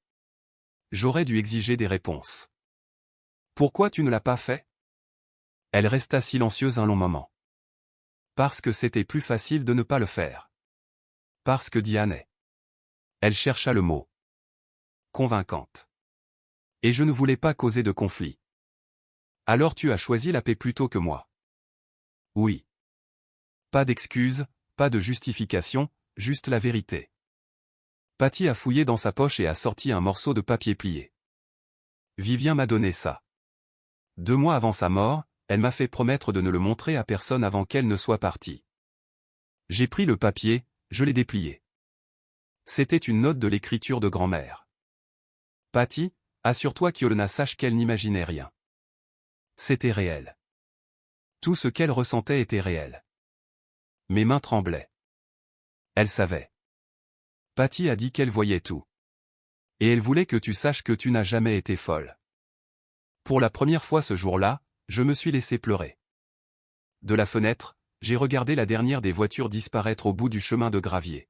A: J'aurais dû exiger des réponses. Pourquoi tu ne l'as pas fait? Elle resta silencieuse un long moment. Parce que c'était plus facile de ne pas le faire. Parce que Diane est. Elle chercha le mot. Convaincante. Et je ne voulais pas causer de conflit. Alors tu as choisi la paix plutôt que moi. Oui. Pas d'excuses, pas de justification, juste la vérité. Patty a fouillé dans sa poche et a sorti un morceau de papier plié. Vivien m'a donné ça. 2 mois avant sa mort, elle m'a fait promettre de ne le montrer à personne avant qu'elle ne soit partie. J'ai pris le papier, je l'ai déplié. C'était une note de l'écriture de grand-mère. Patty, assure-toi qu'Yolna sache qu'elle n'imaginait rien. C'était réel. Tout ce qu'elle ressentait était réel. Mes mains tremblaient. Elle savait. Patty a dit qu'elle voyait tout. Et elle voulait que tu saches que tu n'as jamais été folle. Pour la première fois ce jour-là, je me suis laissé pleurer. De la fenêtre, j'ai regardé la dernière des voitures disparaître au bout du chemin de gravier.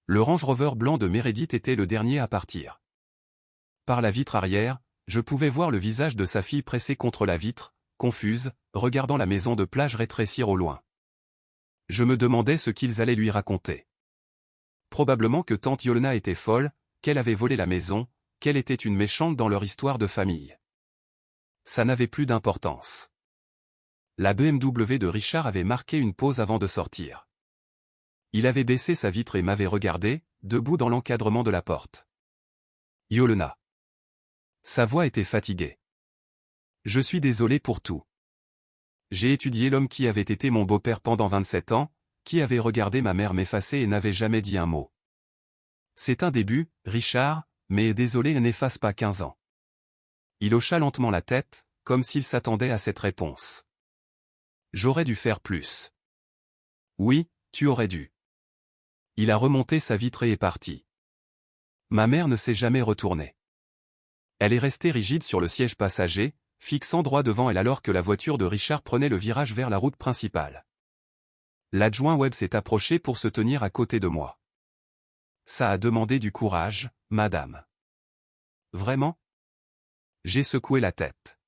A: Le Range Rover blanc de Meredith était le dernier à partir. Par la vitre arrière, je pouvais voir le visage de sa fille pressé contre la vitre, confuse, regardant la maison de plage rétrécir au loin. Je me demandais ce qu'ils allaient lui raconter. Probablement que tante Yolna était folle, qu'elle avait volé la maison, qu'elle était une méchante dans leur histoire de famille. Ça n'avait plus d'importance. La BMW de Richard avait marqué une pause avant de sortir. Il avait baissé sa vitre et m'avait regardé, debout dans l'encadrement de la porte. Yolna. Sa voix était fatiguée. Je suis désolé pour tout. J'ai étudié l'homme qui avait été mon beau-père pendant 27 ans, qui avait regardé ma mère m'effacer et n'avait jamais dit un mot. C'est un début, Richard, mais désolé n'efface pas 15 ans. Il hocha lentement la tête, comme s'il s'attendait à cette réponse. J'aurais dû faire plus. Oui, tu aurais dû. Il a remonté sa vitre et est parti. Ma mère ne s'est jamais retournée. Elle est restée rigide sur le siège passager, fixant droit devant elle alors que la voiture de Richard prenait le virage vers la route principale. L'adjoint Webb s'est approché pour se tenir à côté de moi. Ça a demandé du courage, madame. Vraiment? J'ai secoué la tête.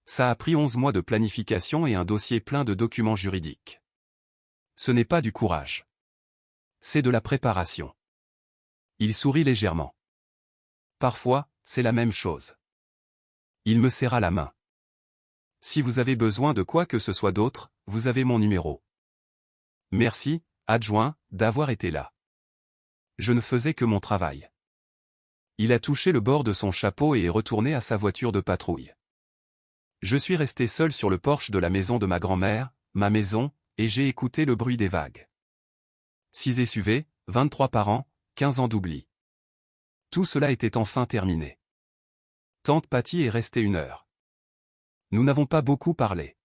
A: Ça a pris 11 mois de planification et un dossier plein de documents juridiques. Ce n'est pas du courage. C'est de la préparation. Il sourit légèrement. Parfois, c'est la même chose. Il me serra la main. Si vous avez besoin de quoi que ce soit d'autre, vous avez mon numéro. Merci, adjoint, d'avoir été là. Je ne faisais que mon travail. Il a touché le bord de son chapeau et est retourné à sa voiture de patrouille. Je suis resté seul sur le porche de la maison de ma grand-mère, ma maison, et j'ai écouté le bruit des vagues. 6 SUV, 23 par an, 15 ans d'oubli. Tout cela était enfin terminé. Tante Patty est restée 1 heure. Nous n'avons pas beaucoup parlé.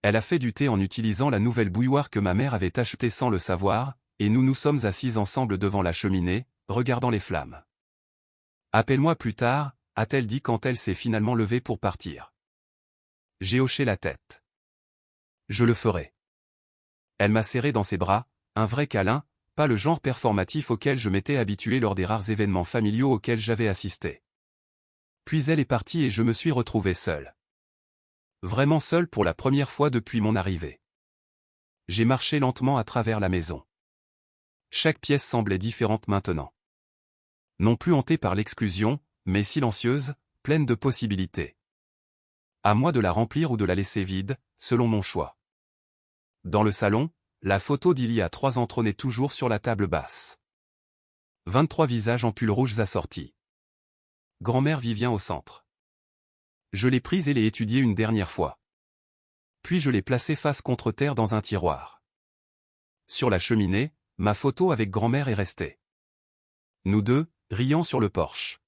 A: Elle a fait du thé en utilisant la nouvelle bouilloire que ma mère avait achetée sans le savoir, et nous nous sommes assis ensemble devant la cheminée, regardant les flammes. Appelle-moi plus tard, a-t-elle dit quand elle s'est finalement levée pour partir. J'ai hoché la tête. Je le ferai. Elle m'a serré dans ses bras, un vrai câlin, pas le genre performatif auquel je m'étais habitué lors des rares événements familiaux auxquels j'avais assisté. Puis elle est partie et je me suis retrouvé seul. Vraiment seul pour la première fois depuis mon arrivée. J'ai marché lentement à travers la maison. Chaque pièce semblait différente maintenant. Non plus hantée par l'exclusion, mais silencieuse, pleine de possibilités. À moi de la remplir ou de la laisser vide, selon mon choix. Dans le salon, la photo d'il y a 3 ans trônait toujours sur la table basse. 23 visages en pull rouges assortis. Grand-mère Vivien au centre. Je l'ai prise et l'ai étudiée une dernière fois. Puis je l'ai placée face contre terre dans un tiroir. Sur la cheminée, ma photo avec grand-mère est restée. Nous deux, riant sur le porche.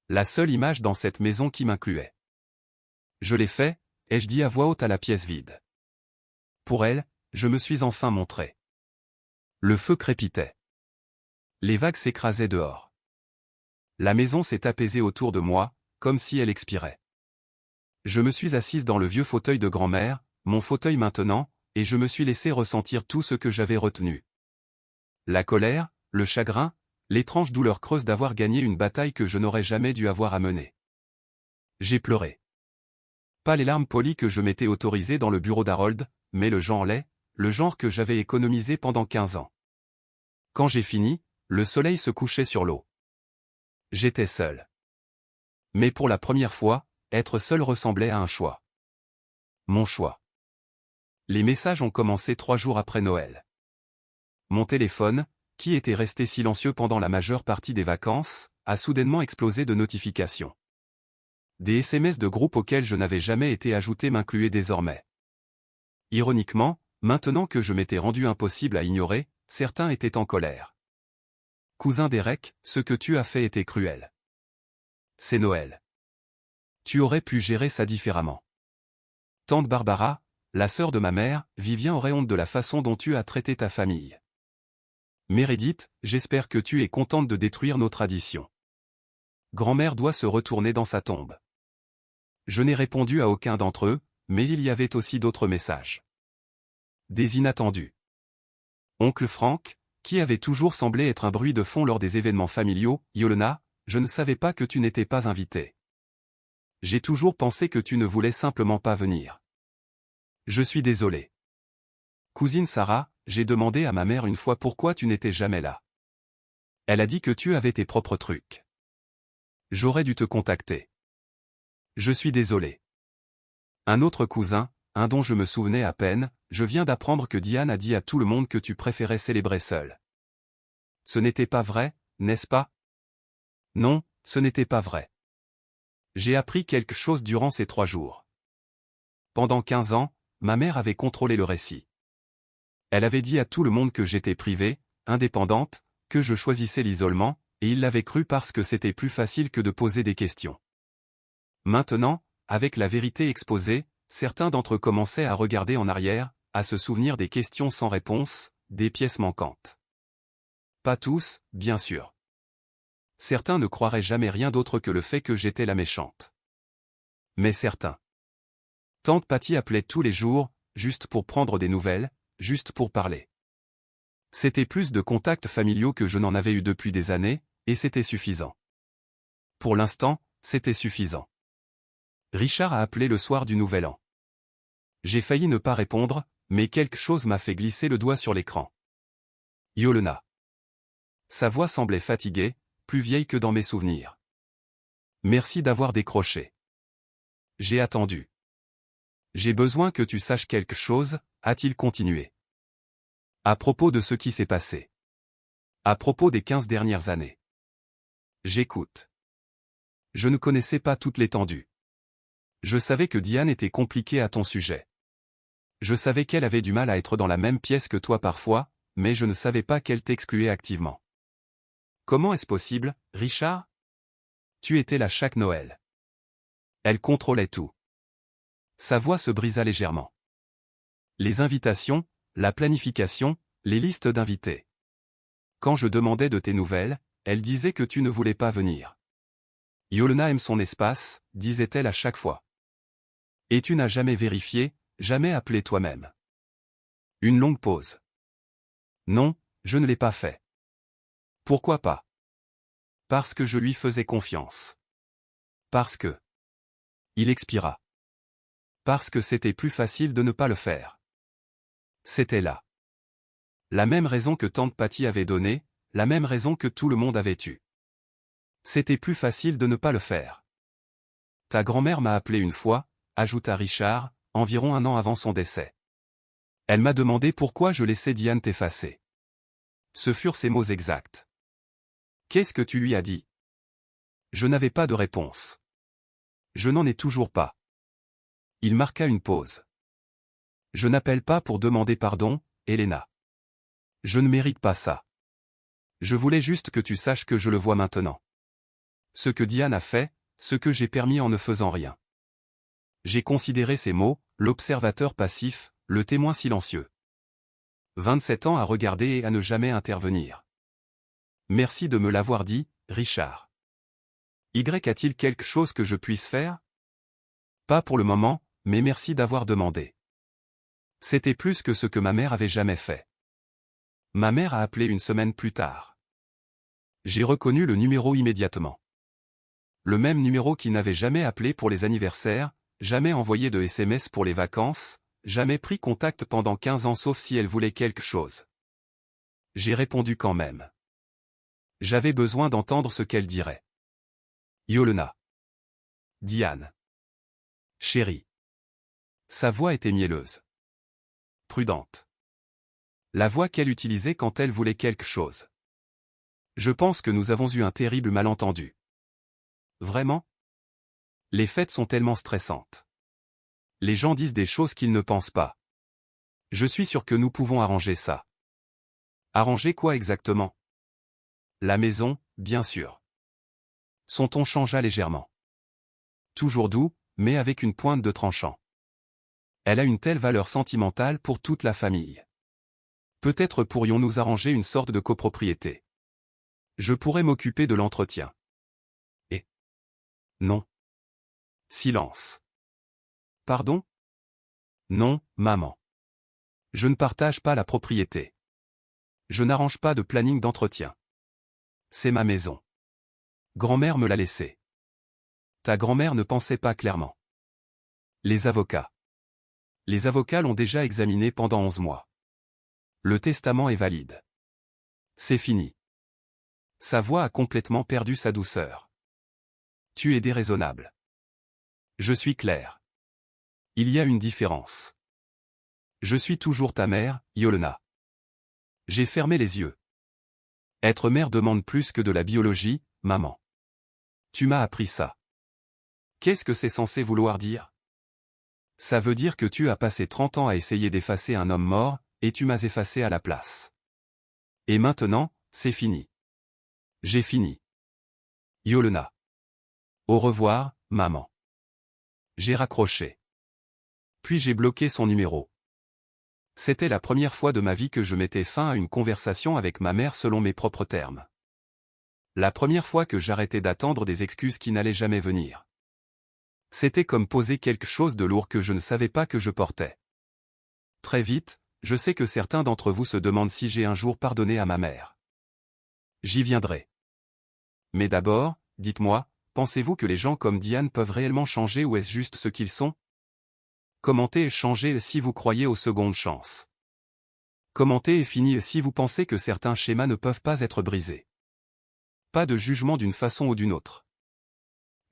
A: La seule image dans cette maison qui m'incluait. Je l'ai fait, ai-je dit à voix haute à la pièce vide. Pour elle, je me suis enfin montré. Le feu crépitait. Les vagues s'écrasaient dehors. La maison s'est apaisée autour de moi, comme si elle expirait. Je me suis assise dans le vieux fauteuil de grand-mère, mon fauteuil maintenant, et je me suis laissé ressentir tout ce que j'avais retenu. La colère, le chagrin, l'étrange douleur creuse d'avoir gagné une bataille que je n'aurais jamais dû avoir à mener. J'ai pleuré. Pas les larmes polies que je m'étais autorisé dans le bureau d'Harold, mais le genre laid, le genre que j'avais économisé pendant 15 ans. Quand j'ai fini, le soleil se couchait sur l'eau. J'étais seul. Mais pour la première fois, être seul ressemblait à un choix. Mon choix. Les messages ont commencé 3 jours après Noël. Mon téléphone, qui était resté silencieux pendant la majeure partie des vacances, a soudainement explosé de notifications. Des SMS de groupe auxquels je n'avais jamais été ajouté m'incluaient désormais. Ironiquement, maintenant que je m'étais rendu impossible à ignorer, certains étaient en colère. Cousin Derek, ce que tu as fait était cruel. C'est Noël. Tu aurais pu gérer ça différemment. Tante Barbara, la sœur de ma mère, Vivien aurait honte de la façon dont tu as traité ta famille. Meredith, j'espère que tu es contente de détruire nos traditions. Grand-mère doit se retourner dans sa tombe. Je n'ai répondu à aucun d'entre eux, mais il y avait aussi d'autres messages. Des inattendus. Oncle Frank, qui avait toujours semblé être un bruit de fond lors des événements familiaux, Yolena, je ne savais pas que tu n'étais pas invitée. J'ai toujours pensé que tu ne voulais simplement pas venir. Je suis désolé. Cousine Sarah, j'ai demandé à ma mère une fois pourquoi tu n'étais jamais là. Elle a dit que tu avais tes propres trucs. J'aurais dû te contacter. Je suis désolé. Un autre cousin, un dont je me souvenais à peine, je viens d'apprendre que Diane a dit à tout le monde que tu préférais célébrer seul. Ce n'était pas vrai, n'est-ce pas? Non, ce n'était pas vrai. J'ai appris quelque chose durant ces 3 jours. Pendant 15 ans, ma mère avait contrôlé le récit. Elle avait dit à tout le monde que j'étais privée, indépendante, que je choisissais l'isolement, et il l'avait cru parce que c'était plus facile que de poser des questions. Maintenant, avec la vérité exposée, certains d'entre eux commençaient à regarder en arrière, à se souvenir des questions sans réponse, des pièces manquantes. Pas tous, bien sûr. Certains ne croiraient jamais rien d'autre que le fait que j'étais la méchante. Mais certains. Tante Patty appelait tous les jours, juste pour prendre des nouvelles, juste pour parler. C'était plus de contacts familiaux que je n'en avais eu depuis des années, et c'était suffisant. Pour l'instant, c'était suffisant. Richard a appelé le soir du Nouvel An. J'ai failli ne pas répondre, mais quelque chose m'a fait glisser le doigt sur l'écran. Yolena. Sa voix semblait fatiguée, plus vieille que dans mes souvenirs. Merci d'avoir décroché. J'ai attendu. J'ai besoin que tu saches quelque chose, a-t-il continué. À propos de ce qui s'est passé. À propos des 15 dernières années. J'écoute. Je ne connaissais pas toute l'étendue. Je savais que Diane était compliquée à ton sujet. Je savais qu'elle avait du mal à être dans la même pièce que toi parfois, mais je ne savais pas qu'elle t'excluait activement. Comment est-ce possible, Richard? Tu étais là chaque Noël. Elle contrôlait tout. Sa voix se brisa légèrement. Les invitations, la planification, les listes d'invités. Quand je demandais de tes nouvelles, elle disait que tu ne voulais pas venir. Yolena aime son espace, disait-elle à chaque fois. Et tu n'as jamais vérifié, jamais appelé toi-même. Une longue pause. Non, je ne l'ai pas fait. Pourquoi pas? Parce que je lui faisais confiance. Parce que... Il expira. Parce que c'était plus facile de ne pas le faire. C'était là. La même raison que tante Patty avait donnée, la même raison que tout le monde avait eue. C'était plus facile de ne pas le faire. Ta grand-mère m'a appelé une fois, ajouta Richard, environ 1 an avant son décès. Elle m'a demandé pourquoi je laissais Diane t'effacer. Ce furent ses mots exacts. Qu'est-ce que tu lui as dit? Je n'avais pas de réponse. Je n'en ai toujours pas. Il marqua une pause. Je n'appelle pas pour demander pardon, Helena. Je ne mérite pas ça. Je voulais juste que tu saches que je le vois maintenant. Ce que Diane a fait, ce que j'ai permis en ne faisant rien. J'ai considéré ces mots, l'observateur passif, le témoin silencieux. 27 ans à regarder et à ne jamais intervenir. Merci de me l'avoir dit, Richard. Y a-t-il quelque chose que je puisse faire? Pas pour le moment, mais merci d'avoir demandé. C'était plus que ce que ma mère avait jamais fait. Ma mère a appelé une semaine plus tard. J'ai reconnu le numéro immédiatement. Le même numéro qui n'avait jamais appelé pour les anniversaires, jamais envoyé de SMS pour les vacances, jamais pris contact pendant 15 ans sauf si elle voulait quelque chose. J'ai répondu quand même. J'avais besoin d'entendre ce qu'elle dirait. Yolena. Diane. Chérie. Sa voix était mielleuse. Prudente. La voix qu'elle utilisait quand elle voulait quelque chose. Je pense que nous avons eu un terrible malentendu. Vraiment? Les fêtes sont tellement stressantes. Les gens disent des choses qu'ils ne pensent pas. Je suis sûr que nous pouvons arranger ça. Arranger quoi exactement? La maison, bien sûr. Son ton changea légèrement. Toujours doux, mais avec une pointe de tranchant. Elle a une telle valeur sentimentale pour toute la famille. Peut-être pourrions-nous arranger une sorte de copropriété. Je pourrais m'occuper de l'entretien. Et non. Silence. Pardon? Non, maman. Je ne partage pas la propriété. Je n'arrange pas de planning d'entretien. C'est ma maison. Grand-mère me l'a laissée. Ta grand-mère ne pensait pas clairement. Les avocats. Les avocats l'ont déjà examiné pendant 11 mois. Le testament est valide. C'est fini. Sa voix a complètement perdu sa douceur. Tu es déraisonnable. Je suis clair. Il y a une différence. Je suis toujours ta mère, Yolena. J'ai fermé les yeux. Être mère demande plus que de la biologie, maman. Tu m'as appris ça. Qu'est-ce que c'est censé vouloir dire? Ça veut dire que tu as passé 30 ans à essayer d'effacer un homme mort, et tu m'as effacé à la place. Et maintenant, c'est fini. J'ai fini. Yolena. Au revoir, maman. J'ai raccroché. Puis j'ai bloqué son numéro. C'était la première fois de ma vie que je mettais fin à une conversation avec ma mère selon mes propres termes. La première fois que j'arrêtais d'attendre des excuses qui n'allaient jamais venir. C'était comme poser quelque chose de lourd que je ne savais pas que je portais. Très vite, je sais que certains d'entre vous se demandent si j'ai un jour pardonné à ma mère. J'y viendrai. Mais d'abord, dites-moi, pensez-vous que les gens comme Diane peuvent réellement changer ou est-ce juste ce qu'ils sont? Commentez et changez si vous croyez aux secondes chances. Commentez et finissez si vous pensez que certains schémas ne peuvent pas être brisés. Pas de jugement d'une façon ou d'une autre.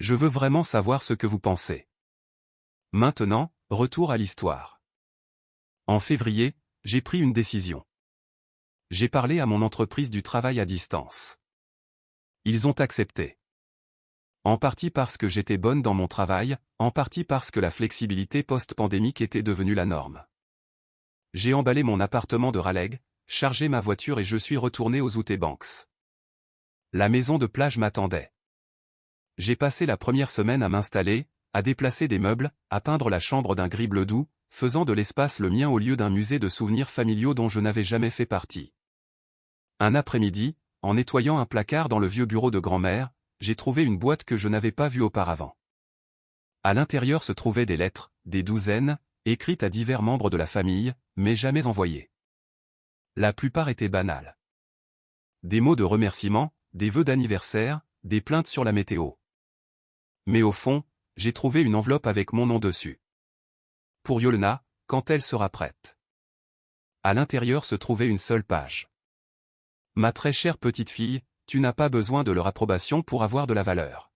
A: Je veux vraiment savoir ce que vous pensez. Maintenant, retour à l'histoire. En février, j'ai pris une décision. J'ai parlé à mon entreprise du travail à distance. Ils ont accepté. En partie parce que j'étais bonne dans mon travail, en partie parce que la flexibilité post-pandémique était devenue la norme. J'ai emballé mon appartement de Raleigh, chargé ma voiture et je suis retourné aux Outer Banks. La maison de plage m'attendait. J'ai passé la première semaine à m'installer, à déplacer des meubles, à peindre la chambre d'un gris bleu doux, faisant de l'espace le mien au lieu d'un musée de souvenirs familiaux dont je n'avais jamais fait partie. Un après-midi, en nettoyant un placard dans le vieux bureau de grand-mère, j'ai trouvé une boîte que je n'avais pas vue auparavant. À l'intérieur se trouvaient des lettres, des douzaines, écrites à divers membres de la famille, mais jamais envoyées. La plupart étaient banales. Des mots de remerciement, des vœux d'anniversaire, des plaintes sur la météo. Mais au fond, j'ai trouvé une enveloppe avec mon nom dessus. Pour Yolena, quand elle sera prête. À l'intérieur se trouvait une seule page. Ma très chère petite fille, tu n'as pas besoin de leur approbation pour avoir de la valeur.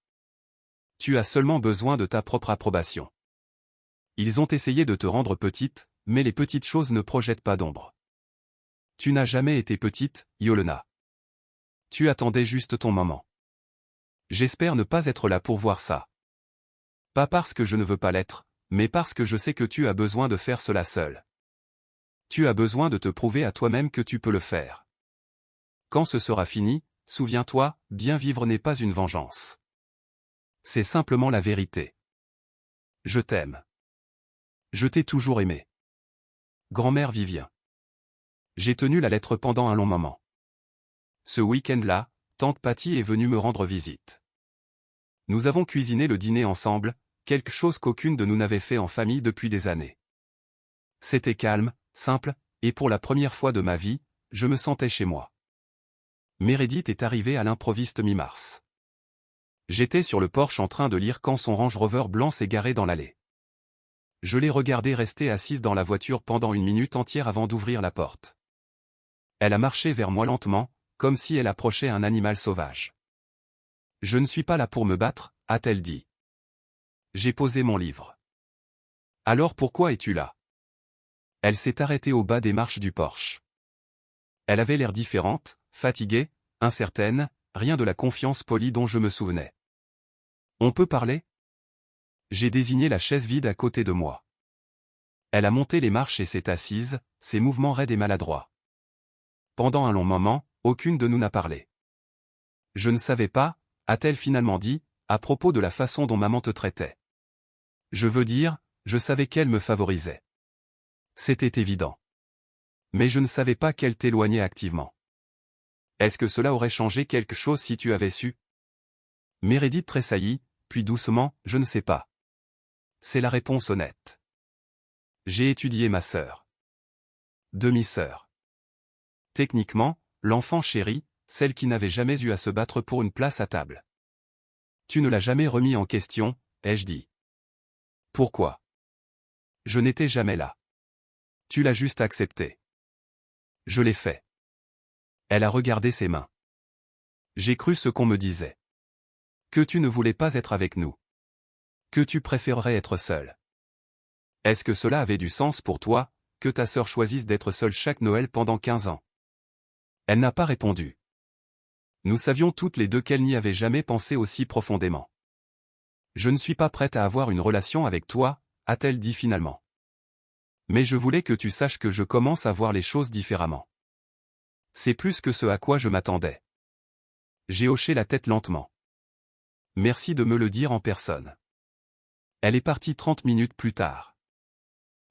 A: Tu as seulement besoin de ta propre approbation. Ils ont essayé de te rendre petite, mais les petites choses ne projettent pas d'ombre. Tu n'as jamais été petite, Yolena. Tu attendais juste ton moment. J'espère ne pas être là pour voir ça. Pas parce que je ne veux pas l'être, mais parce que je sais que tu as besoin de faire cela seul. Tu as besoin de te prouver à toi-même que tu peux le faire. Quand ce sera fini, souviens-toi, bien vivre n'est pas une vengeance. C'est simplement la vérité. Je t'aime. Je t'ai toujours aimé. Grand-mère Vivien. J'ai tenu la lettre pendant un long moment. Ce week-end-là, tante Patty est venue me rendre visite. Nous avons cuisiné le dîner ensemble, quelque chose qu'aucune de nous n'avait fait en famille depuis des années. C'était calme, simple, et pour la première fois de ma vie, je me sentais chez moi. Meredith est arrivée à l'improviste mi-mars. J'étais sur le porche en train de lire quand son Range Rover blanc s'est garé dans l'allée. Je l'ai regardée rester assise dans la voiture pendant une minute entière avant d'ouvrir la porte. Elle a marché vers moi lentement, comme si elle approchait un animal sauvage. « Je ne suis pas là pour me battre », a-t-elle dit. J'ai posé mon livre. « Alors pourquoi es-tu là ?» Elle s'est arrêtée au bas des marches du porche. Elle avait l'air différente, fatiguée, incertaine, rien de la confiance polie dont je me souvenais. « On peut parler ?» J'ai désigné la chaise vide à côté de moi. Elle a monté les marches et s'est assise, ses mouvements raides et maladroits. Pendant un long moment, aucune de nous n'a parlé. Je ne savais pas, a-t-elle finalement dit, à propos de la façon dont maman te traitait. Je veux dire, je savais qu'elle me favorisait. C'était évident. Mais je ne savais pas qu'elle t'éloignait activement. Est-ce que cela aurait changé quelque chose si tu avais su? Meredith tressaillit, puis doucement, je ne sais pas. C'est la réponse honnête. J'ai étudié ma sœur. Demi-sœur. Techniquement, l'enfant chérie, celle qui n'avait jamais eu à se battre pour une place à table. Tu ne l'as jamais remis en question, ai-je dit. Pourquoi? Je n'étais jamais là. Tu l'as juste accepté. Je l'ai fait. Elle a regardé ses mains. J'ai cru ce qu'on me disait. Que tu ne voulais pas être avec nous. Que tu préférerais être seule. Est-ce que cela avait du sens pour toi, que ta sœur choisisse d'être seule chaque Noël pendant 15 ans? Elle n'a pas répondu. Nous savions toutes les deux qu'elle n'y avait jamais pensé aussi profondément. Je ne suis pas prête à avoir une relation avec toi, a-t-elle dit finalement. Mais je voulais que tu saches que je commence à voir les choses différemment. C'est plus que ce à quoi je m'attendais. J'ai hoché la tête lentement. Merci de me le dire en personne. Elle est partie 30 minutes plus tard.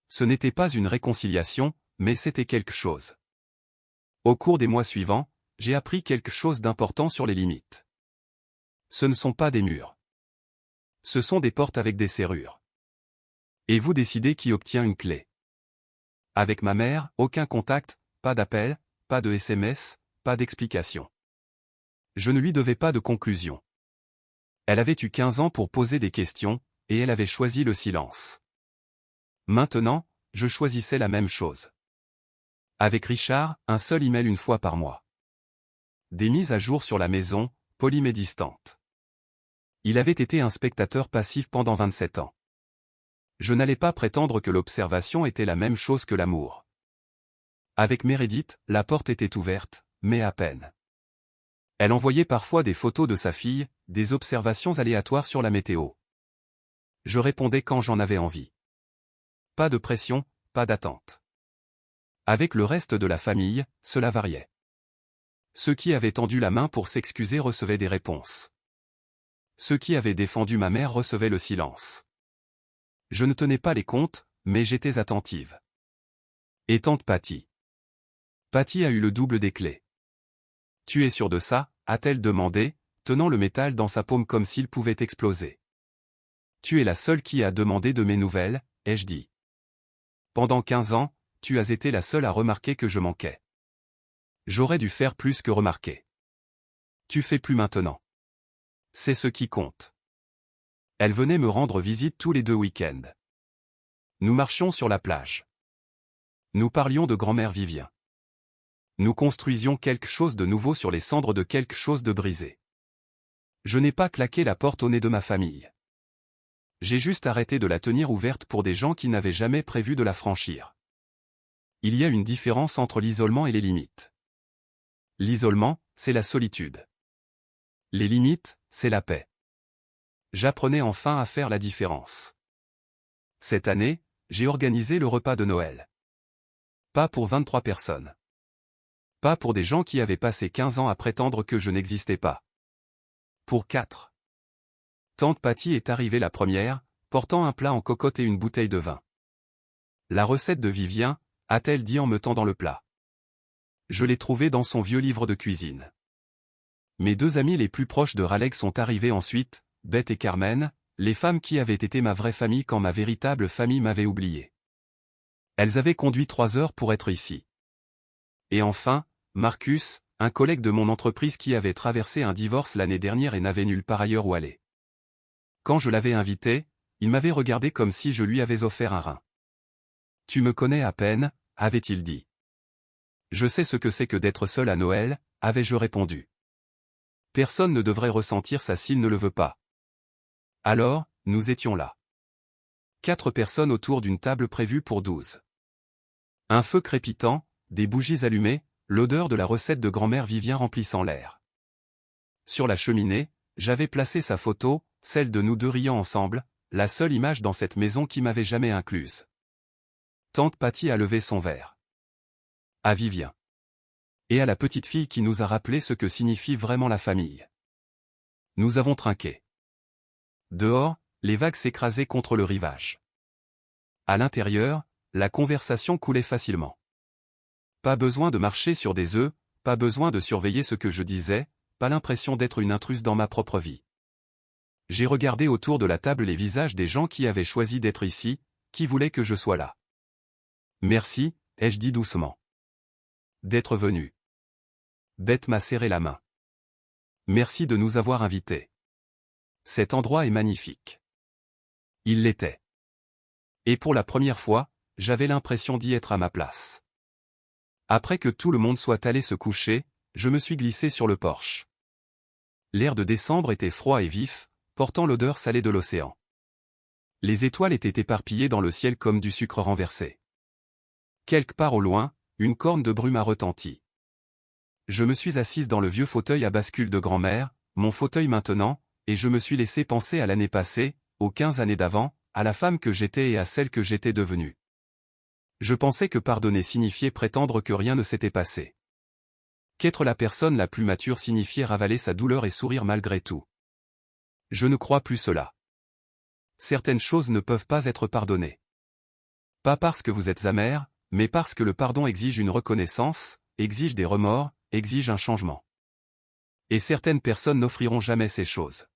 A: Ce n'était pas une réconciliation, mais c'était quelque chose. Au cours des mois suivants, j'ai appris quelque chose d'important sur les limites. Ce ne sont pas des murs. Ce sont des portes avec des serrures. Et vous décidez qui obtient une clé. Avec ma mère, aucun contact, pas d'appel, pas de SMS, pas d'explication. Je ne lui devais pas de conclusion. Elle avait eu 15 ans pour poser des questions, et elle avait choisi le silence. Maintenant, je choisissais la même chose. Avec Richard, un seul email une fois par mois. Des mises à jour sur la maison, polies mais distantes. Il avait été un spectateur passif pendant 27 ans. Je n'allais pas prétendre que l'observation était la même chose que l'amour. Avec Meredith, la porte était ouverte, mais à peine. Elle envoyait parfois des photos de sa fille, des observations aléatoires sur la météo. Je répondais quand j'en avais envie. Pas de pression, pas d'attente. Avec le reste de la famille, cela variait. Ceux qui avaient tendu la main pour s'excuser recevaient des réponses. Ceux qui avaient défendu ma mère recevaient le silence. Je ne tenais pas les comptes, mais j'étais attentive. Et tante Patty. Patty a eu le double des clés. Tu es sûr de ça, a-t-elle demandé, tenant le métal dans sa paume comme s'il pouvait exploser. Tu es la seule qui a demandé de mes nouvelles, ai-je dit. Pendant 15 ans, tu as été la seule à remarquer que je manquais. J'aurais dû faire plus que remarquer. Tu fais plus maintenant. C'est ce qui compte. Elle venait me rendre visite tous les 2 week-ends. Nous marchions sur la plage. Nous parlions de grand-mère Vivien. Nous construisions quelque chose de nouveau sur les cendres de quelque chose de brisé. Je n'ai pas claqué la porte au nez de ma famille. J'ai juste arrêté de la tenir ouverte pour des gens qui n'avaient jamais prévu de la franchir. Il y a une différence entre l'isolement et les limites. L'isolement, c'est la solitude. Les limites, c'est la paix. J'apprenais enfin à faire la différence. Cette année, j'ai organisé le repas de Noël. Pas pour 23 personnes. Pas pour des gens qui avaient passé 15 ans à prétendre que je n'existais pas. Pour 4. Tante Patty est arrivée la première, portant un plat en cocotte et une bouteille de vin. La recette de Vivien, a-t-elle dit en me tendant le plat. Je l'ai trouvée dans son vieux livre de cuisine. Mes 2 amies les plus proches de Raleigh sont arrivées ensuite, Beth et Carmen, les femmes qui avaient été ma vraie famille quand ma véritable famille m'avait oublié. Elles avaient conduit 3 heures pour être ici. Et enfin, Marcus, un collègue de mon entreprise qui avait traversé un divorce l'année dernière et n'avait nulle part ailleurs où aller. Quand je l'avais invité, il m'avait regardé comme si je lui avais offert un rein. « Tu me connais à peine » avait-il dit. « Je sais ce que c'est que d'être seul à Noël » avais-je répondu. Personne ne devrait ressentir ça s'il ne le veut pas. Alors, nous étions là. 4 personnes autour d'une table prévue pour 12. Un feu crépitant, des bougies allumées, l'odeur de la recette de grand-mère Vivien remplissant l'air. Sur la cheminée, j'avais placé sa photo, celle de nous 2 riant ensemble, la seule image dans cette maison qui m'avait jamais incluse. Tante Patty a levé son verre. À Vivien. Et à la petite fille qui nous a rappelé ce que signifie vraiment la famille. Nous avons trinqué. Dehors, les vagues s'écrasaient contre le rivage. À l'intérieur, la conversation coulait facilement. Pas besoin de marcher sur des œufs, pas besoin de surveiller ce que je disais, pas l'impression d'être une intruse dans ma propre vie. J'ai regardé autour de la table les visages des gens qui avaient choisi d'être ici, qui voulaient que je sois là. Merci, ai-je dit doucement. D'être venu. Bette m'a serré la main. Merci de nous avoir invités. Cet endroit est magnifique. Il l'était. Et pour la première fois, j'avais l'impression d'y être à ma place. Après que tout le monde soit allé se coucher, je me suis glissé sur le porche. L'air de décembre était froid et vif, portant l'odeur salée de l'océan. Les étoiles étaient éparpillées dans le ciel comme du sucre renversé. Quelque part au loin, une corne de brume a retenti. Je me suis assise dans le vieux fauteuil à bascule de grand-mère, mon fauteuil maintenant, et je me suis laissé penser à l'année passée, aux 15 années d'avant, à la femme que j'étais et à celle que j'étais devenue. Je pensais que pardonner signifiait prétendre que rien ne s'était passé. Qu'être la personne la plus mature signifiait ravaler sa douleur et sourire malgré tout. Je ne crois plus cela. Certaines choses ne peuvent pas être pardonnées. Pas parce que vous êtes amer, mais parce que le pardon exige une reconnaissance, exige des remords, exige un changement. Et certaines personnes n'offriront jamais ces choses.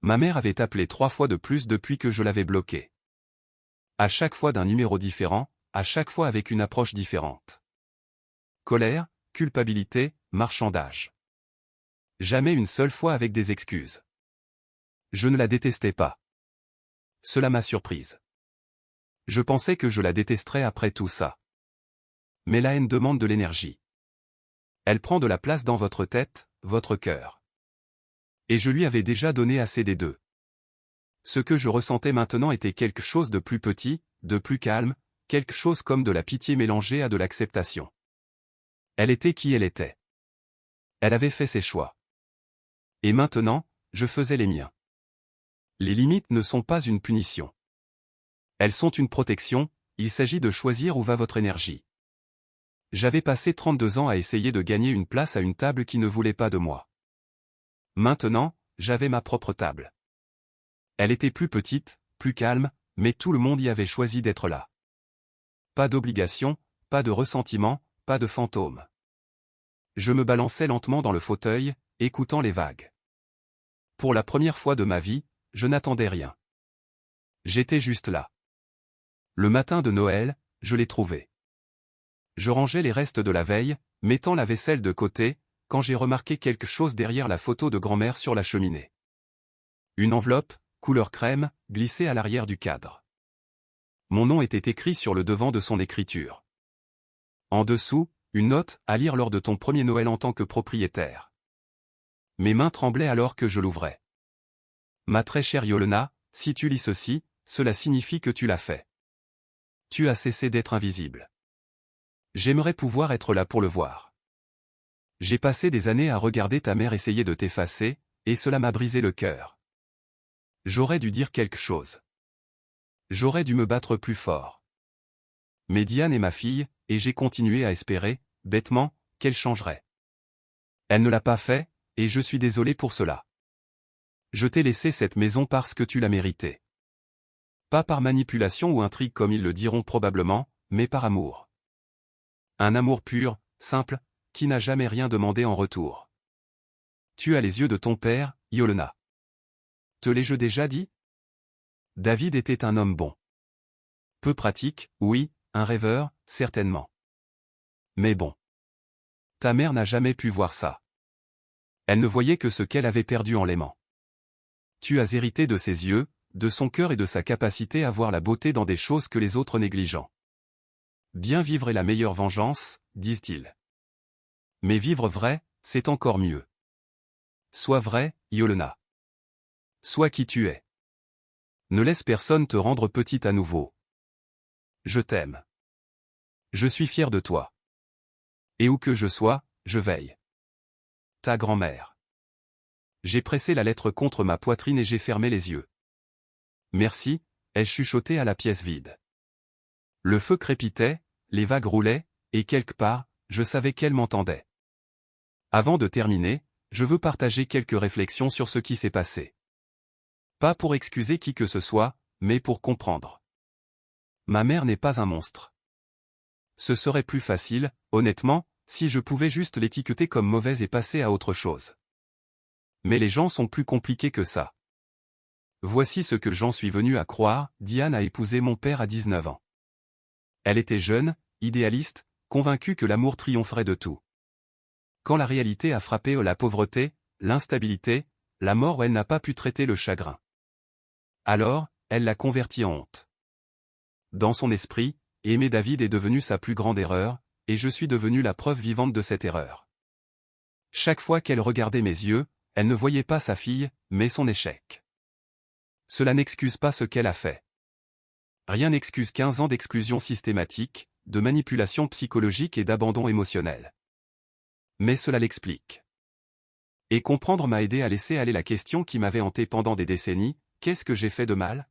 A: Ma mère avait appelé 3 fois de plus depuis que je l'avais bloquée. À chaque fois d'un numéro différent, à chaque fois avec une approche différente. Colère, culpabilité, marchandage. Jamais une seule fois avec des excuses. Je ne la détestais pas. Cela m'a surprise. Je pensais que je la détesterais après tout ça. Mais la haine demande de l'énergie. Elle prend de la place dans votre tête, votre cœur. Et je lui avais déjà donné assez des deux. Ce que je ressentais maintenant était quelque chose de plus petit, de plus calme, quelque chose comme de la pitié mélangée à de l'acceptation. Elle était qui elle était. Elle avait fait ses choix. Et maintenant, je faisais les miens. Les limites ne sont pas une punition. Elles sont une protection, il s'agit de choisir où va votre énergie. J'avais passé 32 ans à essayer de gagner une place à une table qui ne voulait pas de moi. Maintenant, j'avais ma propre table. Elle était plus petite, plus calme, mais tout le monde y avait choisi d'être là. Pas d'obligation, pas de ressentiment, pas de fantôme. Je me balançais lentement dans le fauteuil, écoutant les vagues. Pour la première fois de ma vie, je n'attendais rien. J'étais juste là. Le matin de Noël, je l'ai trouvé. Je rangeais les restes de la veille, mettant la vaisselle de côté, quand j'ai remarqué quelque chose derrière la photo de grand-mère sur la cheminée. Une enveloppe, couleur crème, glissée à l'arrière du cadre. Mon nom était écrit sur le devant de son écriture. En dessous, une note à lire lors de ton premier Noël en tant que propriétaire. Mes mains tremblaient alors que je l'ouvrais. Ma très chère Yolena, si tu lis ceci, cela signifie que tu l'as fait. Tu as cessé d'être invisible. J'aimerais pouvoir être là pour le voir. J'ai passé des années à regarder ta mère essayer de t'effacer, et cela m'a brisé le cœur. J'aurais dû dire quelque chose. J'aurais dû me battre plus fort. Mais Diane est ma fille, et j'ai continué à espérer, bêtement, qu'elle changerait. Elle ne l'a pas fait, et je suis désolé pour cela. Je t'ai laissé cette maison parce que tu l'as méritée. Pas par manipulation ou intrigue comme ils le diront probablement, mais par amour. Un amour pur, simple, qui n'a jamais rien demandé en retour. Tu as les yeux de ton père, Yolena. Te l'ai-je déjà dit? David était un homme bon. Peu pratique, oui, un rêveur, certainement. Mais bon. Ta mère n'a jamais pu voir ça. Elle ne voyait que ce qu'elle avait perdu en l'aimant. Tu as hérité de ses yeux, de son cœur et de sa capacité à voir la beauté dans des choses que les autres négligeant. Bien vivre est la meilleure vengeance, disent-ils. Mais vivre vrai, c'est encore mieux. Sois vrai, Yolena. Sois qui tu es. Ne laisse personne te rendre petite à nouveau. Je t'aime. Je suis fier de toi. Et où que je sois, je veille. Ta grand-mère. J'ai pressé la lettre contre ma poitrine et j'ai fermé les yeux. Merci, ai-je chuchoté à la pièce vide. Le feu crépitait, les vagues roulaient, et quelque part, je savais qu'elle m'entendait. Avant de terminer, je veux partager quelques réflexions sur ce qui s'est passé. Pas pour excuser qui que ce soit, mais pour comprendre. Ma mère n'est pas un monstre. Ce serait plus facile, honnêtement, si je pouvais juste l'étiqueter comme mauvaise et passer à autre chose. Mais les gens sont plus compliqués que ça. Voici ce que j'en suis venu à croire, Diane a épousé mon père à 19 ans. Elle était jeune, idéaliste, convaincue que l'amour triompherait de tout. Quand la réalité a frappé la pauvreté, l'instabilité, la mort, elle n'a pas pu traiter le chagrin. Alors, elle l'a converti en honte. Dans son esprit, aimer David est devenu sa plus grande erreur, et je suis devenu la preuve vivante de cette erreur. Chaque fois qu'elle regardait mes yeux, elle ne voyait pas sa fille, mais son échec. Cela n'excuse pas ce qu'elle a fait. Rien n'excuse 15 ans d'exclusion systématique, de manipulation psychologique et d'abandon émotionnel. Mais cela l'explique. Et comprendre m'a aidé à laisser aller la question qui m'avait hanté pendant des décennies, qu'est-ce que j'ai fait de mal?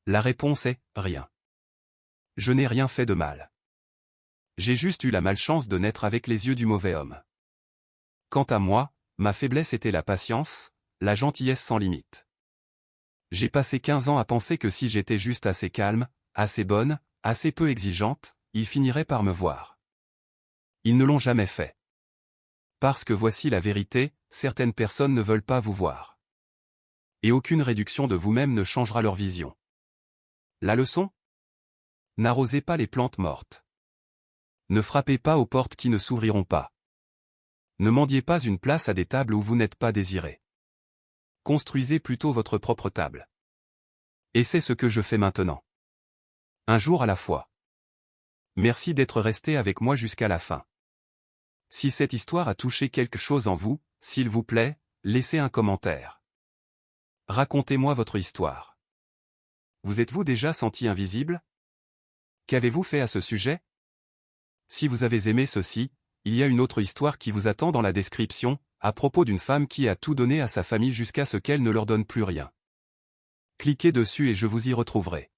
A: La réponse est, rien. Je n'ai rien fait de mal. J'ai juste eu la malchance de naître avec les yeux du mauvais homme. Quant à moi, ma faiblesse était la patience, la gentillesse sans limite. J'ai passé 15 ans à penser que si j'étais juste assez calme, assez bonne, assez peu exigeante, ils finiraient par me voir. Ils ne l'ont jamais fait. Parce que voici la vérité, certaines personnes ne veulent pas vous voir. Et aucune réduction de vous-même ne changera leur vision. La leçon? N'arrosez pas les plantes mortes. Ne frappez pas aux portes qui ne s'ouvriront pas. Ne mendiez pas une place à des tables où vous n'êtes pas désiré. Construisez plutôt votre propre table. Et c'est ce que je fais maintenant. Un jour à la fois. Merci d'être resté avec moi jusqu'à la fin. Si cette histoire a touché quelque chose en vous, s'il vous plaît, laissez un commentaire. Racontez-moi votre histoire. Vous êtes-vous déjà senti invisible? Qu'avez-vous fait à ce sujet? Si vous avez aimé ceci, il y a une autre histoire qui vous attend dans la description, à propos d'une femme qui a tout donné à sa famille jusqu'à ce qu'elle ne leur donne plus rien. Cliquez dessus et je vous y retrouverai.